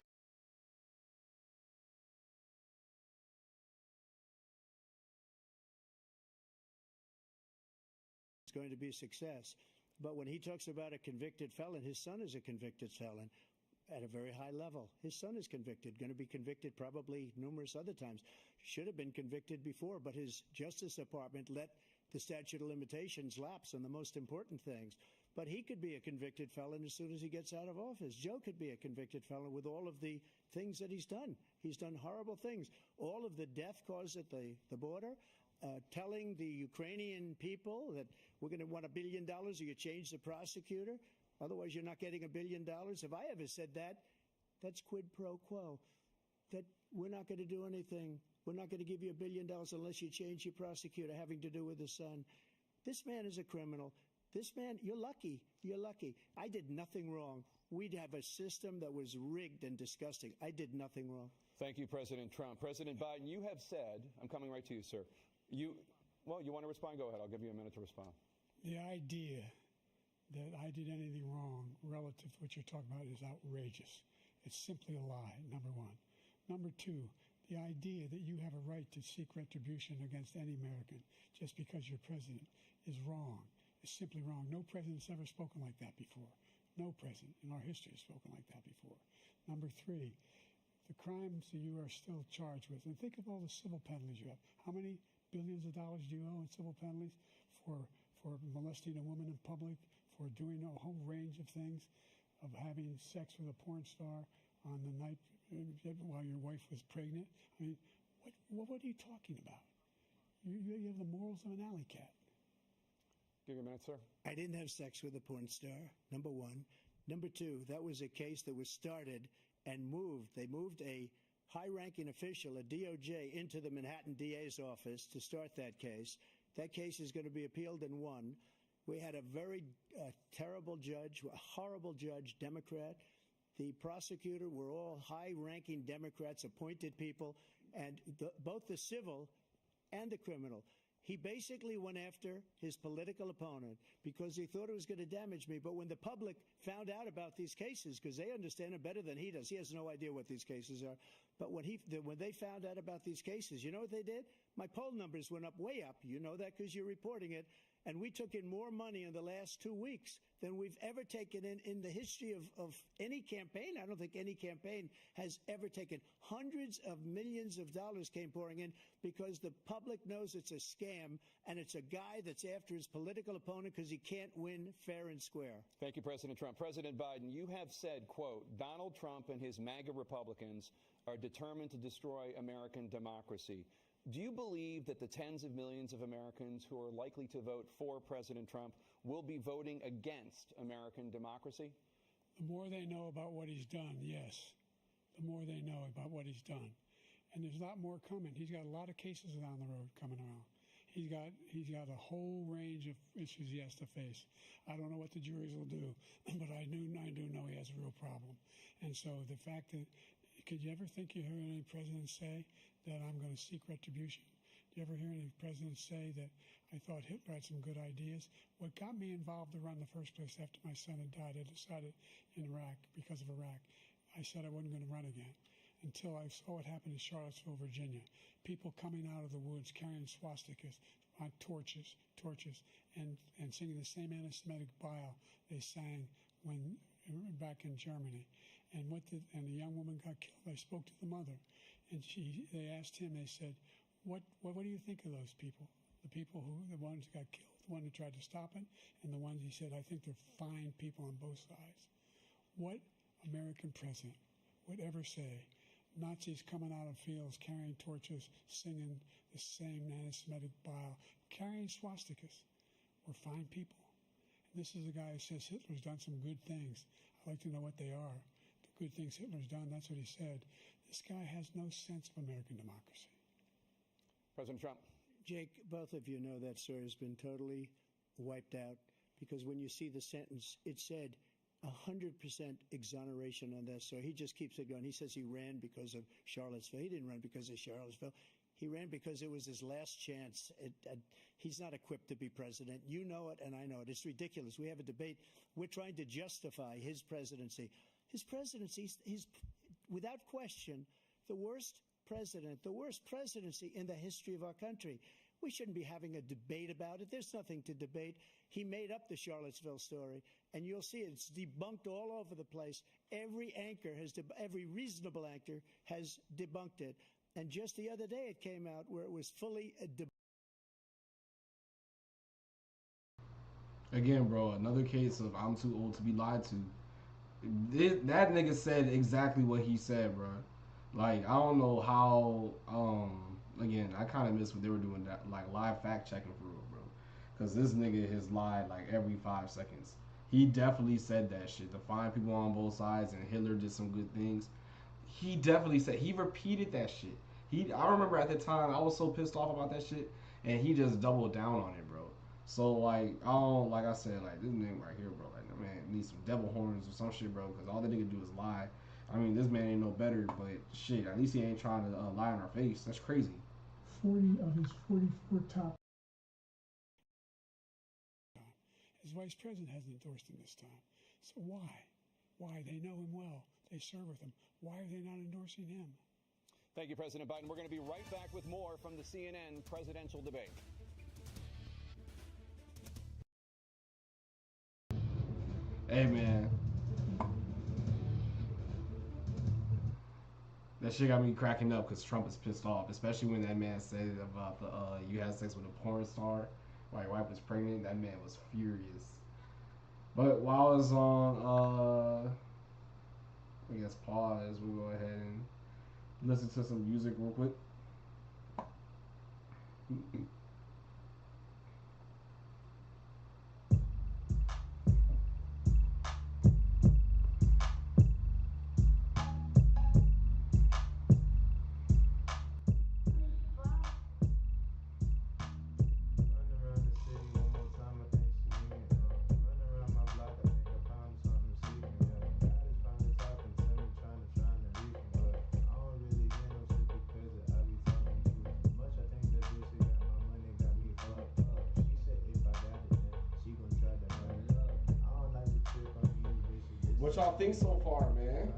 Going to be a success. But when he talks about a convicted felon, his son is a convicted felon at a very high level. His son is convicted, going to be convicted probably numerous other times. Should have been convicted before, but his Justice Department let the statute of limitations lapse on the most important things. But he could be a convicted felon as soon as he gets out of office. Joe could be a convicted felon with all of the things that he's done. He's done horrible things. All of the death caused at the border, telling the Ukrainian people that we're going to want $1 billion or you change the prosecutor. Otherwise, you're not getting $1 billion. If I ever said that, that's quid pro quo. That we're not going to do anything. We're not going to give you $1 billion unless you change your prosecutor, having to do with his son. This man is a criminal. This man, you're lucky. You're lucky. I did nothing wrong. We'd have a system that was rigged and disgusting. I did nothing wrong. Thank you, President Trump. President Biden, you have said, I'm coming right to you, sir. You want to respond? Go ahead. I'll give you a minute to respond. The idea that I did anything wrong relative to what you're talking about is outrageous. It's simply a lie, number one. Number two, the idea that you have a right to seek retribution against any American just because you're president is wrong. It's simply wrong. No president's ever spoken like that before. No president in our history has spoken like that before. Number three, the crimes that you are still charged with, and think of all the civil penalties you have. How many billions of dollars do you owe in civil penalties for molesting a woman in public, for doing a whole range of things, of having sex with a porn star on the night while your wife was pregnant? I mean, what are you talking about? You have the morals of an alley cat. Give you a minute, sir. I didn't have sex with a porn star, number one. Number two, that was a case that was started and moved. They moved a high-ranking official, a DOJ, into the Manhattan DA's office to start that case. That case is going to be appealed and won. We had a very terrible judge, a horrible judge, Democrat. The prosecutor were all high-ranking Democrats, appointed people, and both the civil and the criminal. He basically went after his political opponent because he thought it was going to damage me. But when the public found out about these cases, because they understand it better than he does, he has no idea what these cases are. But when they found out about these cases, you know what they did? My poll numbers went up, way up. You know that because you're reporting it. And we took in more money in the last 2 weeks than we've ever taken in the history of any campaign. I don't think any campaign has ever taken. Hundreds of millions of dollars came pouring in because the public knows it's a scam, and it's a guy that's after his political opponent because he can't win fair and square. Thank you, President Trump. President Biden, you have said, quote, Donald Trump and his MAGA Republicans are determined to destroy American democracy. Do you believe that the tens of millions of Americans who are likely to vote for President Trump will be voting against American democracy? The more they know about what he's done, yes. The more they know about what he's done. And there's a lot more coming. He's got a lot of cases down the road coming around. He's got a whole range of issues he has to face. I don't know what the juries will do, but I do know he has a real problem. And so the fact that, could you ever think you heard any president say that I'm going to seek retribution? Do you ever hear any president say that I thought Hitler had some good ideas? What got me involved to run in the first place after my son had died, I decided in Iraq, because of Iraq, I said I wasn't going to run again until I saw what happened in Charlottesville, Virginia. People coming out of the woods carrying swastikas on torches, and singing the same anti-Semitic bile they sang when back in Germany. And the young woman got killed. I spoke to the mother, and they asked him, they said, what do you think of those people? The ones who got killed, the one who tried to stop it, and the ones he said, I think they're fine people on both sides. What American president would ever say Nazis coming out of fields carrying torches, singing the same anti-Semitic bile, carrying swastikas were fine people? And this is a guy who says Hitler's done some good things. I'd like to know what they are. The good things Hitler's done, that's what he said. This guy has no sense of American democracy. President Trump. Jake, both of you know that story has been totally wiped out because when you see the sentence, it said 100% exoneration on that story. He just keeps it going. He says he ran because of Charlottesville. He didn't run because of Charlottesville. He ran because it was his last chance. He's not equipped to be president. You know it, and I know it. It's ridiculous. We have a debate. We're trying to justify his presidency. His presidency is, without question, the worst president, the worst presidency in the history of our country. We shouldn't be having a debate about it. There's nothing to debate. He made up the Charlottesville story, and you'll see it's debunked all over the place. Every reasonable anchor has debunked it. And just the other day it came out where it was fully debunked. Again, bro, another case of I'm too old to be lied to. That nigga said exactly what he said, bro. Like, I don't know how, again, I kind of miss what they were doing, that like live fact checking for real, bro. Because this nigga has lied like every 5 seconds. He definitely said that shit, to find people on both sides, and Hitler did some good things. He definitely said, he repeated that shit. I remember at the time, I was so pissed off about that shit, and he just doubled down on it, bro. So, like, like I said, like, this nigga right here, bro, like, man, needs some devil horns or some shit, bro, because all the nigga do is lie. I mean, this man ain't no better, but shit, at least he ain't trying to lie in our face. That's crazy. 40 of his 44 top. His vice president hasn't endorsed him this time. So why? Why? They know him well. They serve with him. Why are they not endorsing him? Thank you, President Biden. We're going to be right back with more from the CNN presidential debate. Hey, man. That shit got me cracking up because Trump is pissed off, especially when that man said about the you had sex with a porn star while your wife was pregnant. That man was furious. But while I was on, I guess pause, we'll go ahead and listen to some music real quick. What y'all think so far, man?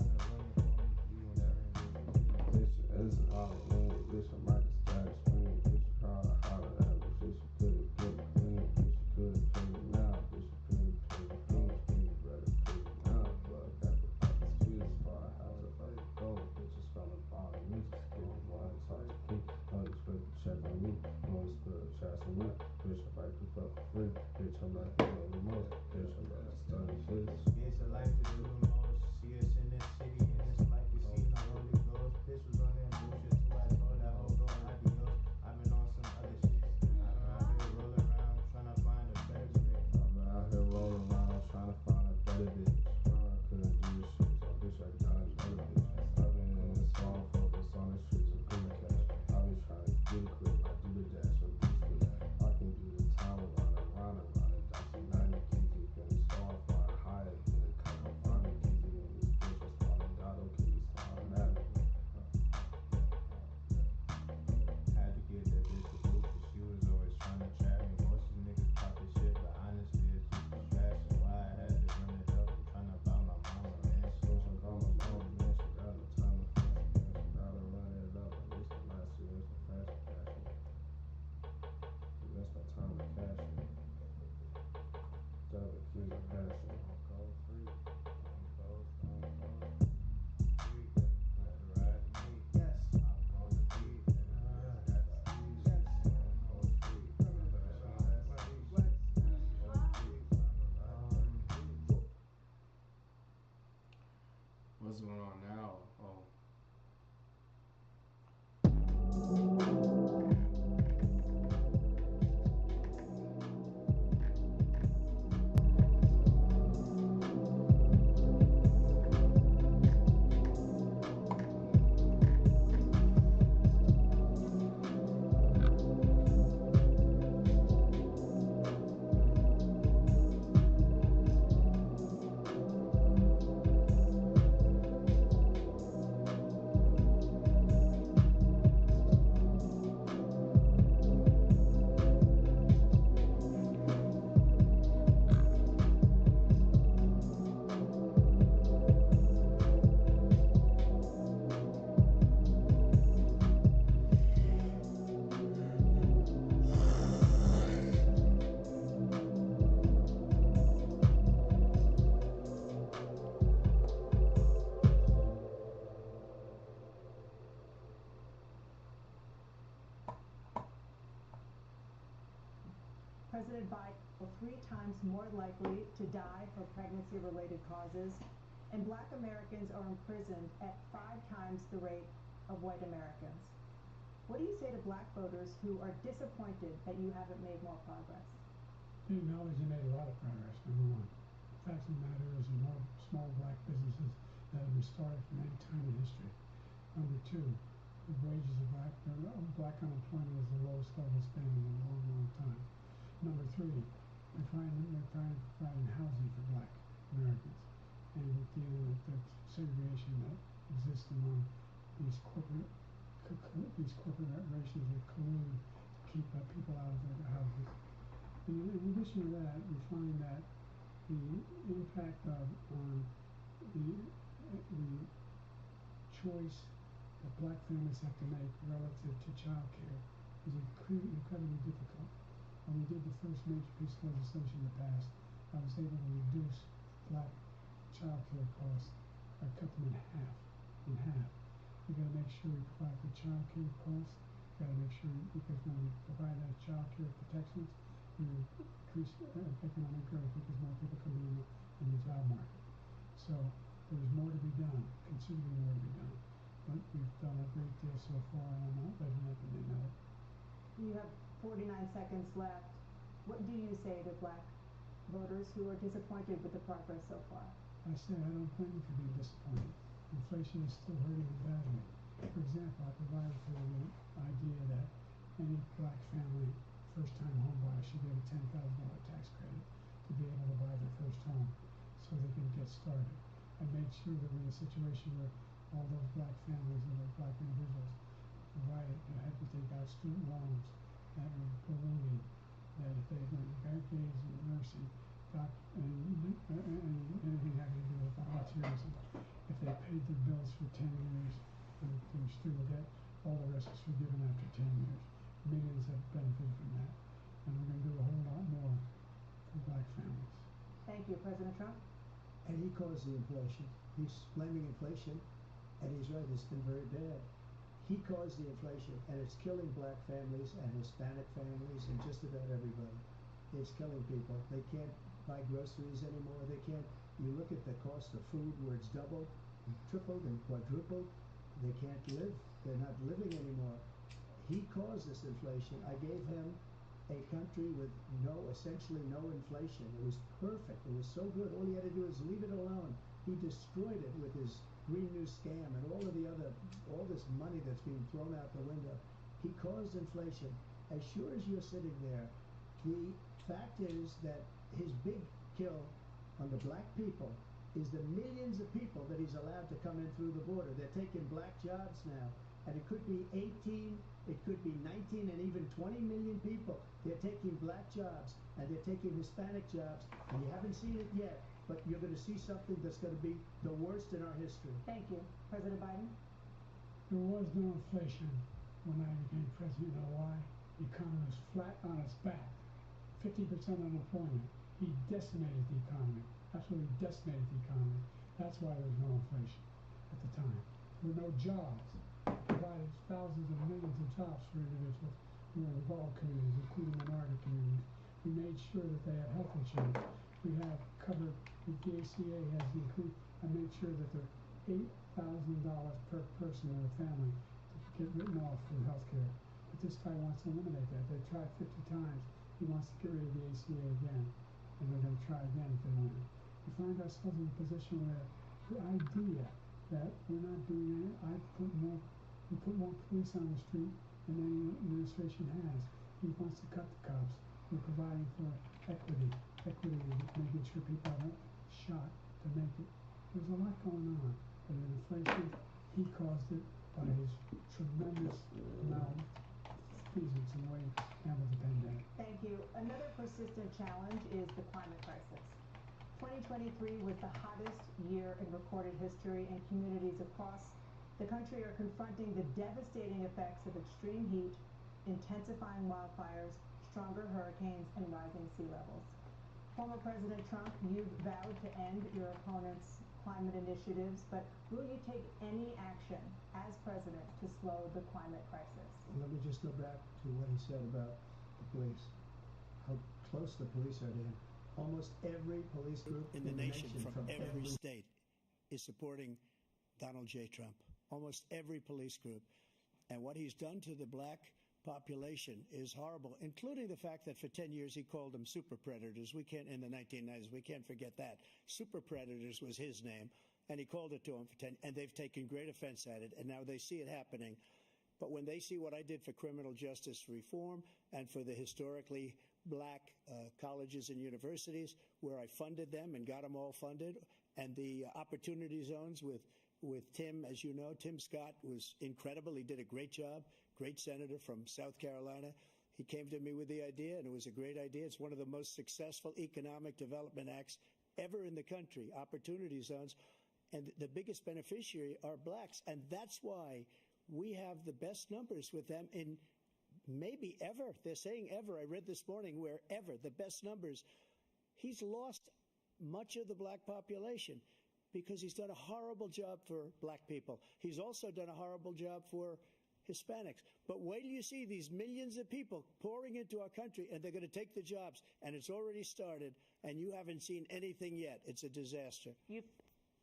It's a life to do the most. See us in this city, and it's like you seen the Holy Ghost. Bitch was on that bullshit, so I told that hoe go adios. I've been on some other shit. I've been out here rolling around trying to find a better bitch. I've been out here rolling around trying to find a better bitch. I couldn't do this shit, so bitch, I got another bitch. I've been in this song, focused on the streets of good cash. I've been trying to get it quick, I do the dash, so bitch, I can do the time around and round and round and down to 90 keys, and it's all flying higher than a couple finding keys, and this bitch was falling down, okay, he's falling at me. Had to get that bitch the boot, cause she was always trying to trap me. Most of these niggas pop this shit, but honestly, it's just a fashion. Why I had to run it up, I'm trying to buy my mama, man. So she got my phone, man, she got no time to fast, man, she gotta run it up, but it's the last year, it's the fast fashion. That's my time to cash it. Double keys of passion. Go free, go free, never ride me. Yes, I'm gonna be, and I got the keys. Yes, go free, What's going on now? Oh. President Biden is 3 times more likely to die for pregnancy-related causes, and Black Americans are imprisoned at 5 times the rate of white Americans. What do you say to Black voters who are disappointed that you haven't made more progress? They acknowledge they made a lot of progress, number one. The fact of the matter is there are more small Black businesses that have been started from any time in history. Number two, the wages of Black unemployment is the lowest level it's been in a long, long time. Number three, they're trying to provide housing for Black Americans, and dealing with the segregation that exists among these corporate corporations that collude to keep people out of their houses. In addition to that, we find that the impact on the choice that Black families have to make relative to child care is incredibly difficult. When we did the first major piece of legislation in the past, I was able to reduce Black child care costs. I cut them in half. We got to make sure we provide for child care costs. We got to make sure, because when we provide that child care protections, we increase economic growth because more people come in the job market. So there's more to be done, considerably more to be done. But we've done a great deal so far, and I'm not letting up, and they know it. You have 49 seconds left. What do you say to Black voters who are disappointed with the progress so far? I say I don't blame you for being disappointed. Inflation is still hurting you badly. For example, I provided for the idea that any Black family, first-time home buyer, should get a $10,000 tax credit to be able to buy their first home so they can get started. I made sure that we're in a situation where all those Black families and those Black individuals had to take out student loans that were ballooning, that if they went engaged in nursing, and anything having to do with the crisis forgiven after 10 years. Millions have benefited from that. And we're going to do a whole lot more for black families. Thank you. President Trump? And he caused the inflation. He's blaming inflation, and he's right, it's been very bad. He caused the inflation, and it's killing black families and Hispanic families and just about everybody. It's killing people. They can't buy groceries anymore. They can't. You look at the cost of food where it's doubled, tripled, and quadrupled. They can't live. They're not living anymore. He caused this inflation. I gave him a country with essentially no inflation. It was perfect. It was so good. All he had to do is leave it alone. He destroyed it with his Green New Scam and all this money that's being thrown out the window. He caused inflation. As sure as you're sitting there, the fact is that his big kill on the black people is the millions of people that he's allowed to come in through the border. They're taking black jobs now. And it could be 18, it could be 19, and even 20 million people. They're taking black jobs, and they're taking Hispanic jobs, and you haven't seen it yet, but you're going to see something that's going to be the worst in our history. Thank you. President Biden? There was no inflation when I became president. You know why? The economy was flat on its back. 50% unemployment. He decimated the economy. Absolutely decimated the economy. That's why there was no inflation at the time. There were no jobs. Provided thousands of millions of jobs for individuals who were in all communities, including minority communities. We made sure that they had health insurance. We have covered, the ACA has increased, I made sure that there are $8,000 per person in a family to get written off from health care. But this guy wants to eliminate that. They tried 50 times. He wants to get rid of the ACA again. And they're going to try again if they want it. We find ourselves in a position where the idea that we're not doing it, we put more police on the street than any administration has. He wants to cut the cops. We're providing for equity. Equity is making sure people aren't shot to make it. There's a lot going on. But in inflation, he caused it by his tremendous amount of feasance and the way he handled the pandemic. Thank you. Another persistent challenge is the climate crisis. 2023 was the hottest year in recorded history, and communities across the country are confronting the devastating effects of extreme heat, intensifying wildfires, stronger hurricanes, and rising sea levels. Former President Trump, you've vowed to end your opponent's climate initiatives, but will you take any action as president to slow the climate crisis? Let me just go back to what he said about the police, how close the police are to him. Almost every police group in the nation from every state is supporting Donald J. Trump. Almost every police group. And what he's done to the black population is horrible, including the fact that for 10 years he called them super predators. In the 1990s, we can't forget that. Super predators was his name, and he called it to them for 10, and they've taken great offense at it, and now they see it happening. But when they see what I did for criminal justice reform and for the historically black colleges and universities, where I funded them and got them all funded, and the opportunity zones with Tim, as you know, Tim Scott was incredible. He did a great job, great senator from South Carolina. He came to me with the idea, and it was a great idea. It's one of the most successful economic development acts ever in the country, opportunity zones. And the biggest beneficiary are blacks. And that's why we have the best numbers with them in maybe ever. They're saying ever. I read this morning where ever, the best numbers. He's lost much of the black population because he's done a horrible job for black people. He's also done a horrible job for Hispanics. But wait till you see these millions of people pouring into our country, and they're going to take the jobs, and it's already started, and you haven't seen anything yet. It's a disaster. You've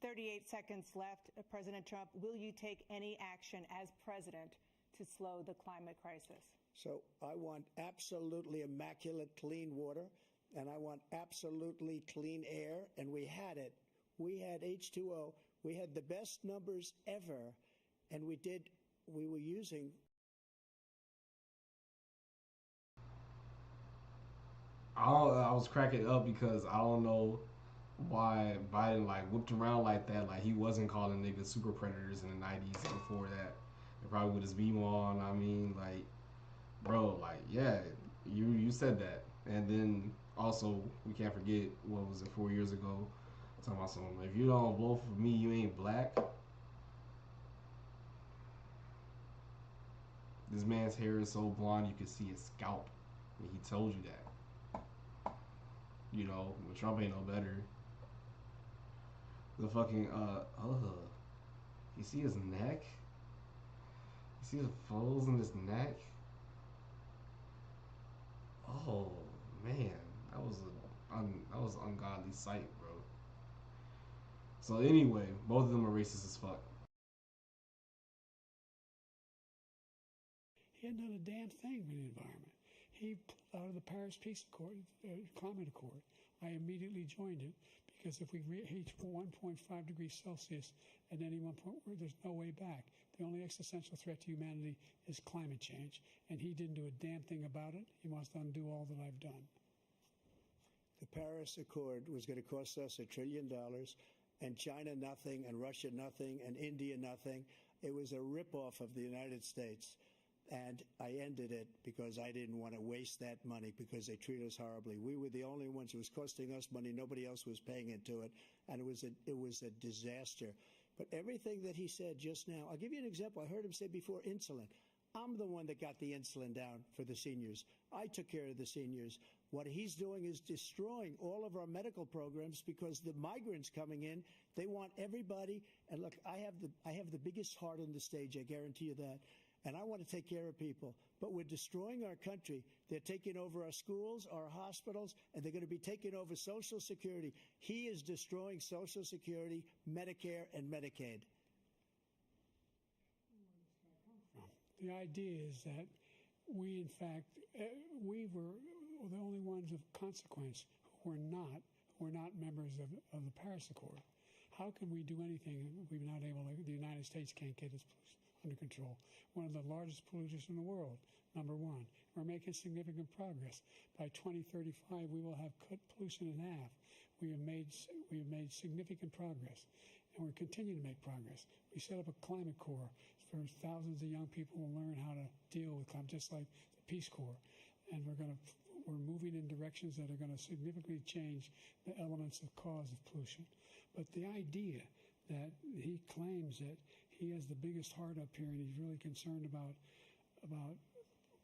38 seconds left. President Trump, will you take any action as president to slow the climate crisis? So I want absolutely immaculate clean water, and I want absolutely clean air, and we had it. We had H2O. We had the best numbers ever, and we were using. I was cracking up because I don't know why Biden whipped around like that. Like he wasn't calling niggas super predators in the 90s and before that. And probably with his beam on. I mean, bro, yeah, you said that. And then also we can't forget, what was it, 4 years ago? Talking about something. If you don't vote for me, you ain't black. This man's hair is so blonde you can see his scalp. And he told you that. You know, when Trump ain't no better. The fucking you see his neck? You see the folds in his neck? Oh man, that was an ungodly sight, bro. So anyway, both of them are racist as fuck. He hadn't done a damn thing for the environment. He pulled out of the Paris Peace Accord, Climate Accord. I immediately joined it because if we reach 1.5 degrees Celsius at any one point, there's no way back. The only existential threat to humanity is climate change, and he didn't do a damn thing about it. He wants to undo all that I've done. The Paris Accord was going to cost us $1 trillion, and China nothing, and Russia nothing, and India nothing. It was a ripoff of the United States. And I ended it because I didn't want to waste that money because they treat us horribly. We were the only ones who was costing us money. Nobody else was paying into it. And it was a disaster. But everything that he said just now, I'll give you an example. I heard him say before insulin. I'm the one that got the insulin down for the seniors. I took care of the seniors. What he's doing is destroying all of our medical programs because the migrants coming in, they want everybody. And look, I have the biggest heart on the stage. I guarantee you that. And I want to take care of people. But we're destroying our country. They're taking over our schools, our hospitals, and they're going to be taking over Social Security. He is destroying Social Security, Medicare, and Medicaid. The idea is that we, in fact, we were the only ones of consequence who were not members of the Paris Accord. How can we do anything if we're not able to? The United States can't get its pollution under control. One of the largest polluters in the world, number one. We're making significant progress. By 2035, we will have cut pollution in half. We have made significant progress, and we're continuing to make progress. We set up a climate corps for thousands of young people who learn how to deal with climate, just like the Peace Corps. And we're moving in directions that are going to significantly change the elements of cause of pollution. But the idea that he claims that he has the biggest heart up here and he's really concerned about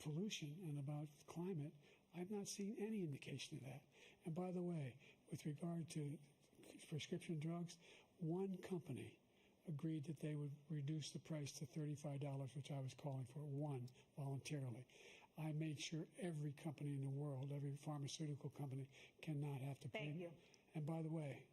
pollution and about climate, I've not seen any indication of that. And by the way, with regard to prescription drugs, one company agreed that they would reduce the price to $35, which I was calling for, one, voluntarily. I made sure every company in the world, every pharmaceutical company, cannot have to pay. Thank you. And by the way,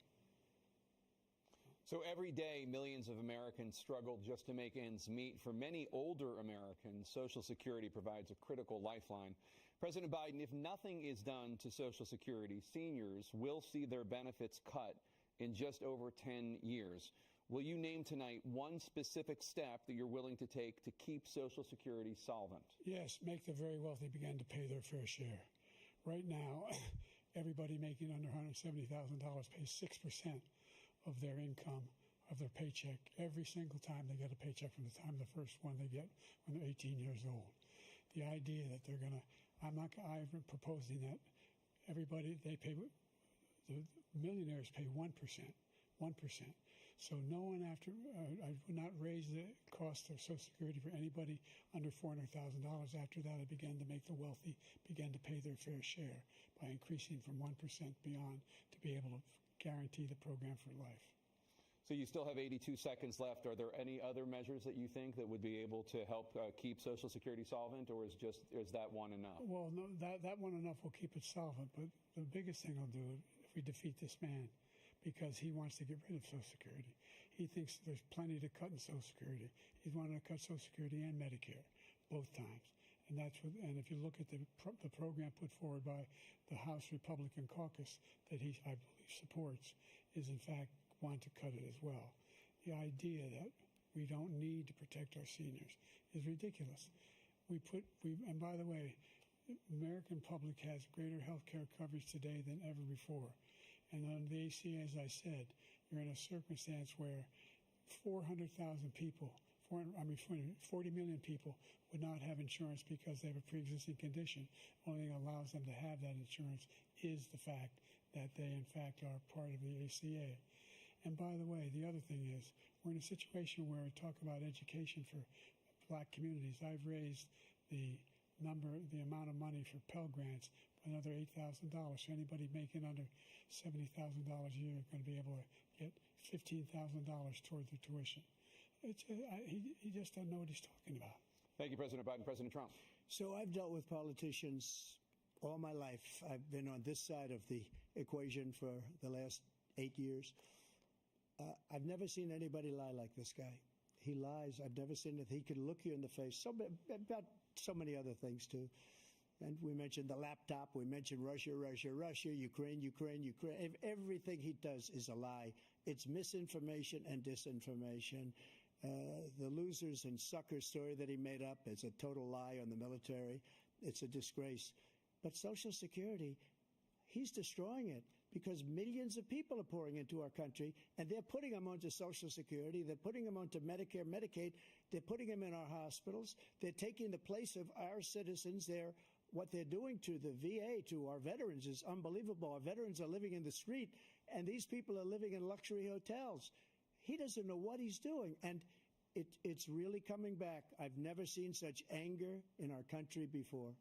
so every day, millions of Americans struggle just to make ends meet. For many older Americans, Social Security provides a critical lifeline. President Biden, if nothing is done to Social Security, seniors will see their benefits cut in just over 10 years. Will you name tonight one specific step that you're willing to take to keep Social Security solvent? yes, make the very wealthy begin to pay their fair share. Right now, everybody making under $170,000 pays 6% of their income, of their paycheck, every single time they get a paycheck from the time the first one they get when they're 18 years old. The idea that they're going to, I've been proposing that everybody, the millionaires pay 1%. So no one I would not raise the cost of Social Security for anybody under $400,000. After that, I began to make the wealthy begin to pay their fair share by increasing from 1% beyond to be able to guarantee the program for life. So you still have 82 seconds left. Are there any other measures that you think that would be able to help keep Social Security solvent, or is that one enough? Well, no, that one enough will keep it solvent, but the biggest thing I'll do if we defeat this man, because he wants to get rid of Social Security. He thinks there's plenty to cut in Social Security. He's wanting to cut Social Security and Medicare both times. And if you look at the program put forward by the House Republican caucus that I believe supports, is in fact want to cut it as well. The idea that we don't need to protect our seniors is ridiculous. And by the way, the American public has greater health care coverage today than ever before. And on the ACA, as I said, you're in a circumstance where 400,000 people, 40 million people would not have insurance because they have a pre-existing condition. Only thing that allows them to have that insurance is the fact that they, in fact, are part of the ACA. And by the way, the other thing is we're in a situation where we talk about education for black communities. I've raised the amount of money for Pell Grants by another $8,000. So anybody making under $70,000 a year is going to be able to get $15,000 toward their tuition. He just doesn't know what he's talking about. Thank you, President Biden. President Trump. So I've dealt with politicians all my life. I've been on this side of the equation for the last 8 years. I've never seen anybody lie like this guy. He lies. I've never seen it. He can look you in the face. About so many other things, too. And we mentioned the laptop. We mentioned Russia, Ukraine. Everything he does is a lie. It's misinformation and disinformation. The losers and suckers story that he made up is a total lie on the military. It's a disgrace. But Social Security, he's destroying it because millions of people are pouring into our country, and they're putting them onto Social Security. They're putting them onto Medicare, Medicaid. They're putting them in our hospitals. They're taking the place of our citizens. What they're doing to the VA, to our veterans, is unbelievable. Our veterans are living in the street, and these people are living in luxury hotels. He doesn't know what he's doing, and it's really coming back. I've never seen such anger in our country before.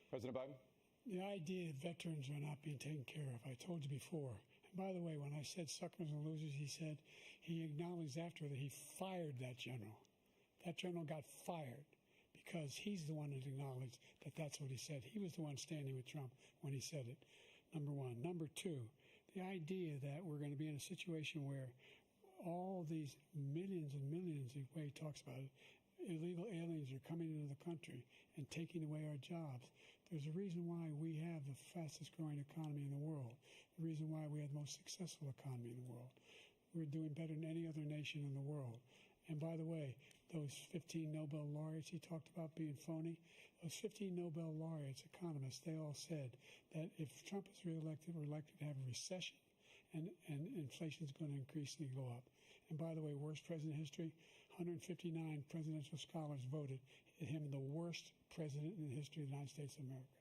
President Biden. The idea that veterans are not being taken care of, I told you before. And by the way, when I said suckers and losers, he acknowledged after that he fired that general. That general got fired because he's the one that acknowledged that that's what he said. He was the one standing with Trump when he said it, number one. Number two, the idea that we're going to be in a situation where all these millions and millions, the way he talks about it, illegal aliens are coming into the country and taking away our jobs. There's a reason why we have the fastest growing economy in the world, the reason why we have the most successful economy in the world. We're doing better than any other nation in the world. And by the way, those 15 Nobel laureates he talked about being phony, those 15 Nobel laureates, economists, they all said that if Trump is reelected, we're likely to have a recession and inflation is going to increasingly go up. And by the way, worst president in history, 159 presidential scholars voted him the worst president in the history of the United States of America.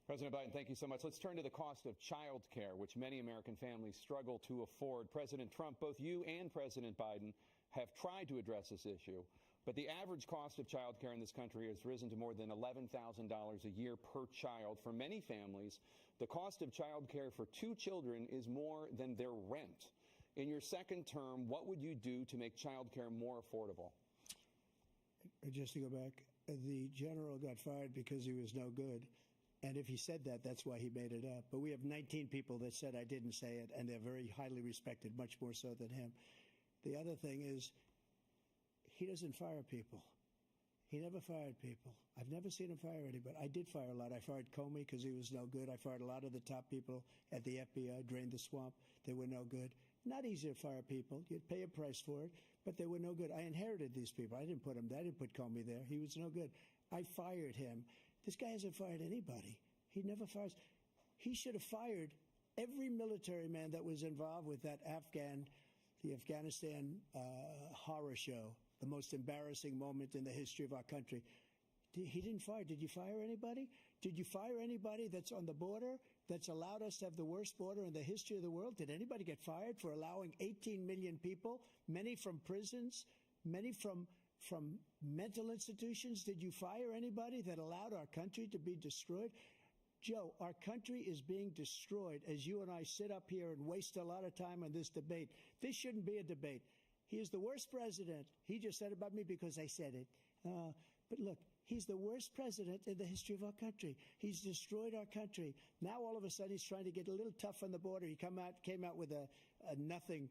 President Biden, thank you so much. Let's turn to the cost of child care, which many American families struggle to afford. President Trump, both you and President Biden have tried to address this issue, but the average cost of child care in this country has risen to more than $11,000 a year per child. For many families, the cost of child care for 2 children is more than their rent. In your second term, what would you do to make child care more affordable? Just to go back, the general got fired because he was no good. And if he said that, that's why he made it up. But we have 19 people that said I didn't say it, and they're very highly respected, much more so than him. The other thing is he doesn't fire people. He never fired people. I've never seen him fire anybody. I did fire a lot. I fired Comey because he was no good. I fired a lot of the top people at the FBI, drained the swamp. They were no good. Not easy to fire people. You'd pay a price for it, but they were no good. I inherited these people. I didn't put them there. I didn't put Comey there. He was no good. I fired him. This guy hasn't fired anybody. He never fires. He should have fired every military man that was involved with that the Afghanistan horror show, the most embarrassing moment in the history of our country. He didn't fire. Did you fire anybody? Did you fire anybody that's on the border that's allowed us to have the worst border in the history of the world? Did anybody get fired for allowing 18 million people, many from prisons, many from mental institutions? Did you fire anybody that allowed our country to be destroyed? Joe, our country is being destroyed as you and I sit up here and waste a lot of time on this debate. This shouldn't be a debate. He is the worst president. He just said about me because I said it. But look, he's the worst president in the history of our country. He's destroyed our country. Now all of a sudden he's trying to get a little tough on the border. He came out with a nothing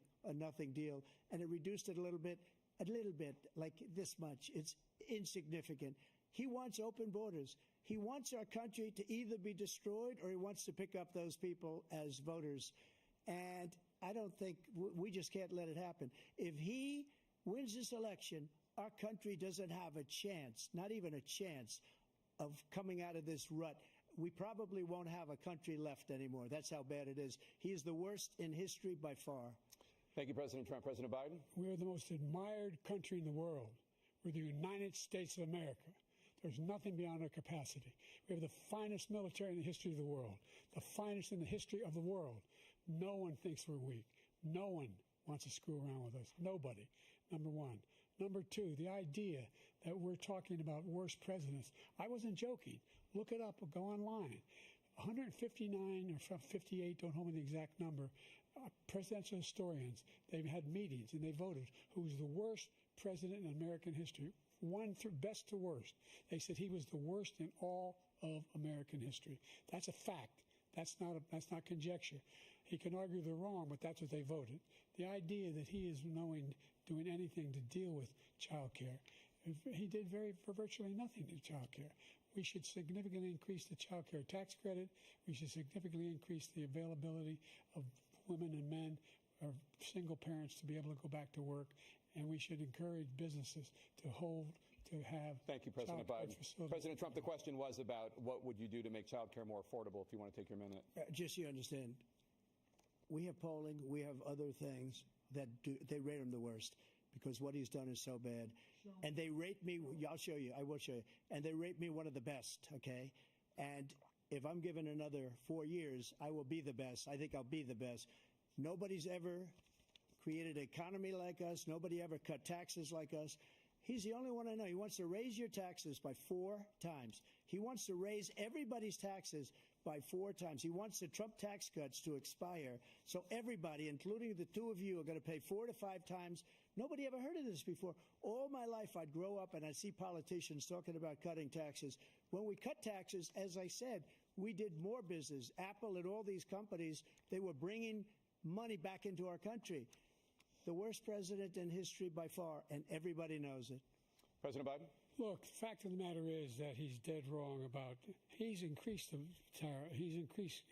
deal, and it reduced it a little bit, like this much. It's insignificant. He wants open borders. He wants our country to either be destroyed or he wants to pick up those people as voters. And I don't think we just can't let it happen. If he wins this election, our country doesn't have a chance, not even a chance, of coming out of this rut. We probably won't have a country left anymore. That's how bad it is. He is the worst in history by far. Thank you, President Trump. President Biden? We're the most admired country in the world. We're the United States of America. There's nothing beyond our capacity. We have the finest military in the history of the world, the finest in the history of the world. No one thinks we're weak. No one wants to screw around with us. Nobody, number one. Number two, the idea that we're talking about worst presidents. I wasn't joking. Look it up or go online. 159 or 58, don't hold me the exact number, presidential historians, they've had meetings and they voted who's the worst president in American history. One through best to worst. They said he was the worst in all of American history. That's a fact. That's not conjecture. He can argue they're wrong, but that's what they voted. The idea that he is doing anything to deal with child care, he did virtually nothing to child care. We should significantly increase the child care tax credit. We should significantly increase the availability of women and men or single parents to be able to go back to work. And we should encourage businesses to have. Thank you, President Biden. President Trump, the question was about what would you do to make child care more affordable, if you want to take your minute. Just so you understand, we have polling, we have other things that they rate him the worst because what he's done is so bad. And they rate me, I'll show you, I will show you, and they rate me one of the best, okay? And if I'm given another 4 years, I will be the best. I think I'll be the best. Nobody's ever created an economy like us. Nobody ever cut taxes like us. He's the only one I know. He wants to raise your taxes by 4 times. He wants to raise everybody's taxes by 4 times. He wants the Trump tax cuts to expire. So everybody, including the two of you, are going to pay 4 to 5 times. Nobody ever heard of this before. All my life, I'd grow up and I'd see politicians talking about cutting taxes. When we cut taxes, as I said, we did more business. Apple and all these companies, they were bringing money back into our country. The worst president in history by far, and everybody knows it. President Biden? Look, the fact of the matter is that he's dead wrong about, he's increased the tariff, he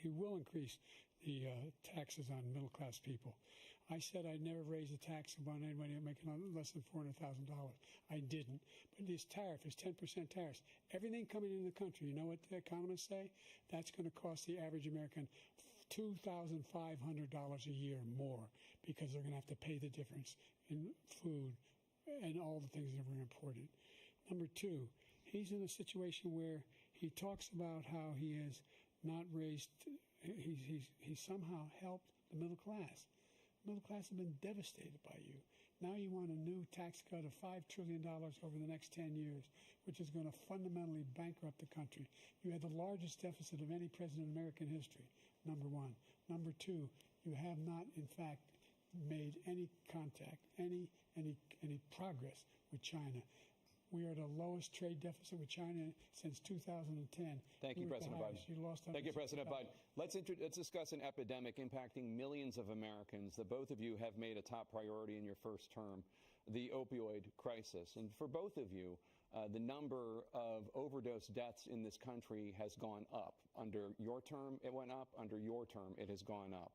will increase the taxes on middle-class people. I said I'd never raise a tax on anybody making less than $400,000. I didn't. But this tariff is 10% tariffs. Everything coming into the country, you know what the economists say? That's going to cost the average American $2,500 a year more because they're going to have to pay the difference in food and all the things that were imported. Number two, he's in a situation where he talks about how he has not raised, he's somehow helped the middle class. The middle class have been devastated by you. Now you want a new tax cut of $5 trillion over the next 10 years, which is going to fundamentally bankrupt the country. You had the largest deficit of any president in American history, number one. Number two, you have not, in fact, made any contact, any progress with China. We are at the lowest trade deficit with China since 2010. Thank you, President Biden. Thank you, President Biden. Let's discuss an epidemic impacting millions of Americans that both of you have made a top priority in your first term, the opioid crisis. And for both of you, the number of overdose deaths in this country has gone up. Under your term, it went up. Under your term, it has gone up.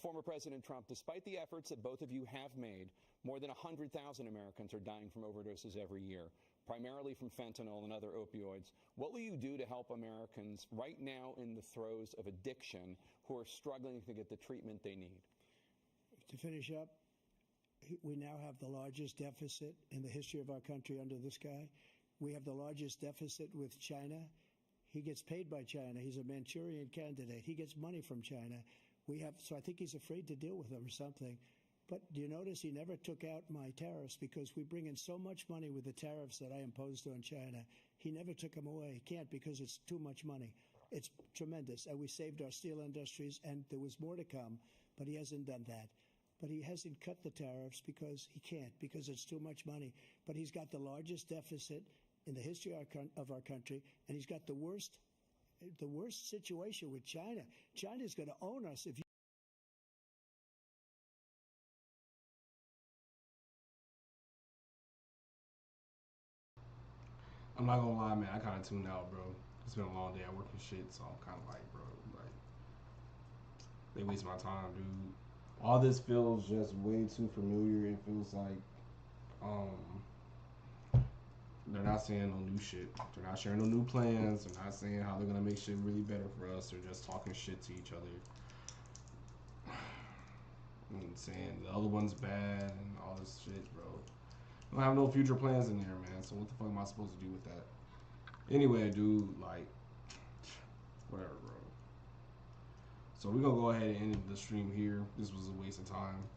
Former President Trump, despite the efforts that both of you have made, more than 100,000 Americans are dying from overdoses every year, primarily from fentanyl and other opioids. What will you do to help Americans right now in the throes of addiction who are struggling to get the treatment they need? To finish up, we now have the largest deficit in the history of our country under this guy. We have the largest deficit with China. He gets paid by China. He's a Manchurian candidate. He gets money from China. So I think he's afraid to deal with them or something. But do you notice he never took out my tariffs because we bring in so much money with the tariffs that I imposed on China. He never took them away. He can't because it's too much money. It's tremendous. And we saved our steel industries, and there was more to come, but he hasn't done that. But he hasn't cut the tariffs because he can't, because it's too much money. But he's got the largest deficit in the history of our country, and he's got the worst situation with China. China's going to own us if you. I'm not gonna lie, man. I kind of tuned out, bro. It's been a long day. I work and shit, so I'm kind of like, bro, like, they waste my time, dude. All this feels just way too familiar. It feels like, they're not saying no new shit. They're not sharing no new plans. They're not saying how they're gonna make shit really better for us. They're just talking shit to each other. And saying the other one's bad and all this shit, bro. I don't have no future plans in there, man. So what the fuck am I supposed to do with that? Anyway, dude, like, whatever, bro. So we're gonna go ahead and end the stream here. This was a waste of time.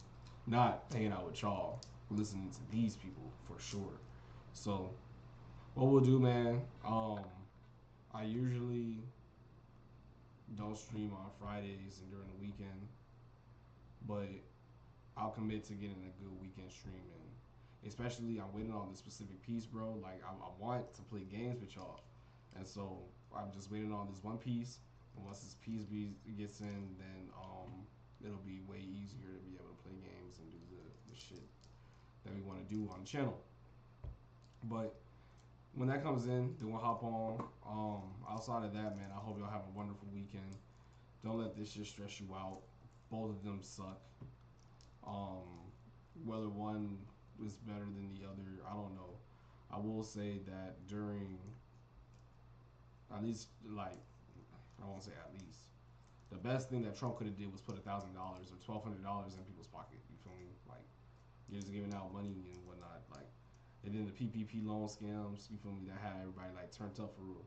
Not hanging out with y'all, listening to these people for sure. So what we'll do, man. I usually don't stream on Fridays and during the weekend, but I'll commit to getting a good weekend stream in. Especially, I'm waiting on the specific piece, bro. Like, I want to play games with y'all, and so I'm just waiting on this one piece. And once this piece gets in, then it'll be way easier to be able to play games and do the shit that we want to do on the channel. But when that comes in, then we'll hop on. Outside of that, man, I hope y'all have a wonderful weekend. Don't let this shit stress you out. Both of them suck. Whether one is better than the other, I don't know. I will say that during, at least, like, I won't say at least, the best thing that Trump could have did was put $1,000 or $1,200 in people's pocket. You feel me? Like, you're just giving out money and whatnot. Like, and then the PPP loan scams, you feel me, that had everybody like turned up for real.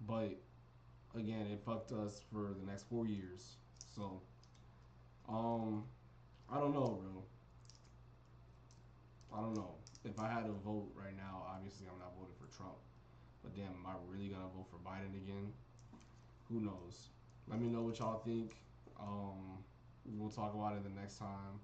But again, it fucked us for the next 4 years. So, I don't know, bro. I don't know. If I had to vote right now, obviously I'm not voting for Trump. But damn, am I really gonna vote for Biden again? Who knows? Let me know what y'all think. We'll talk about it the next time.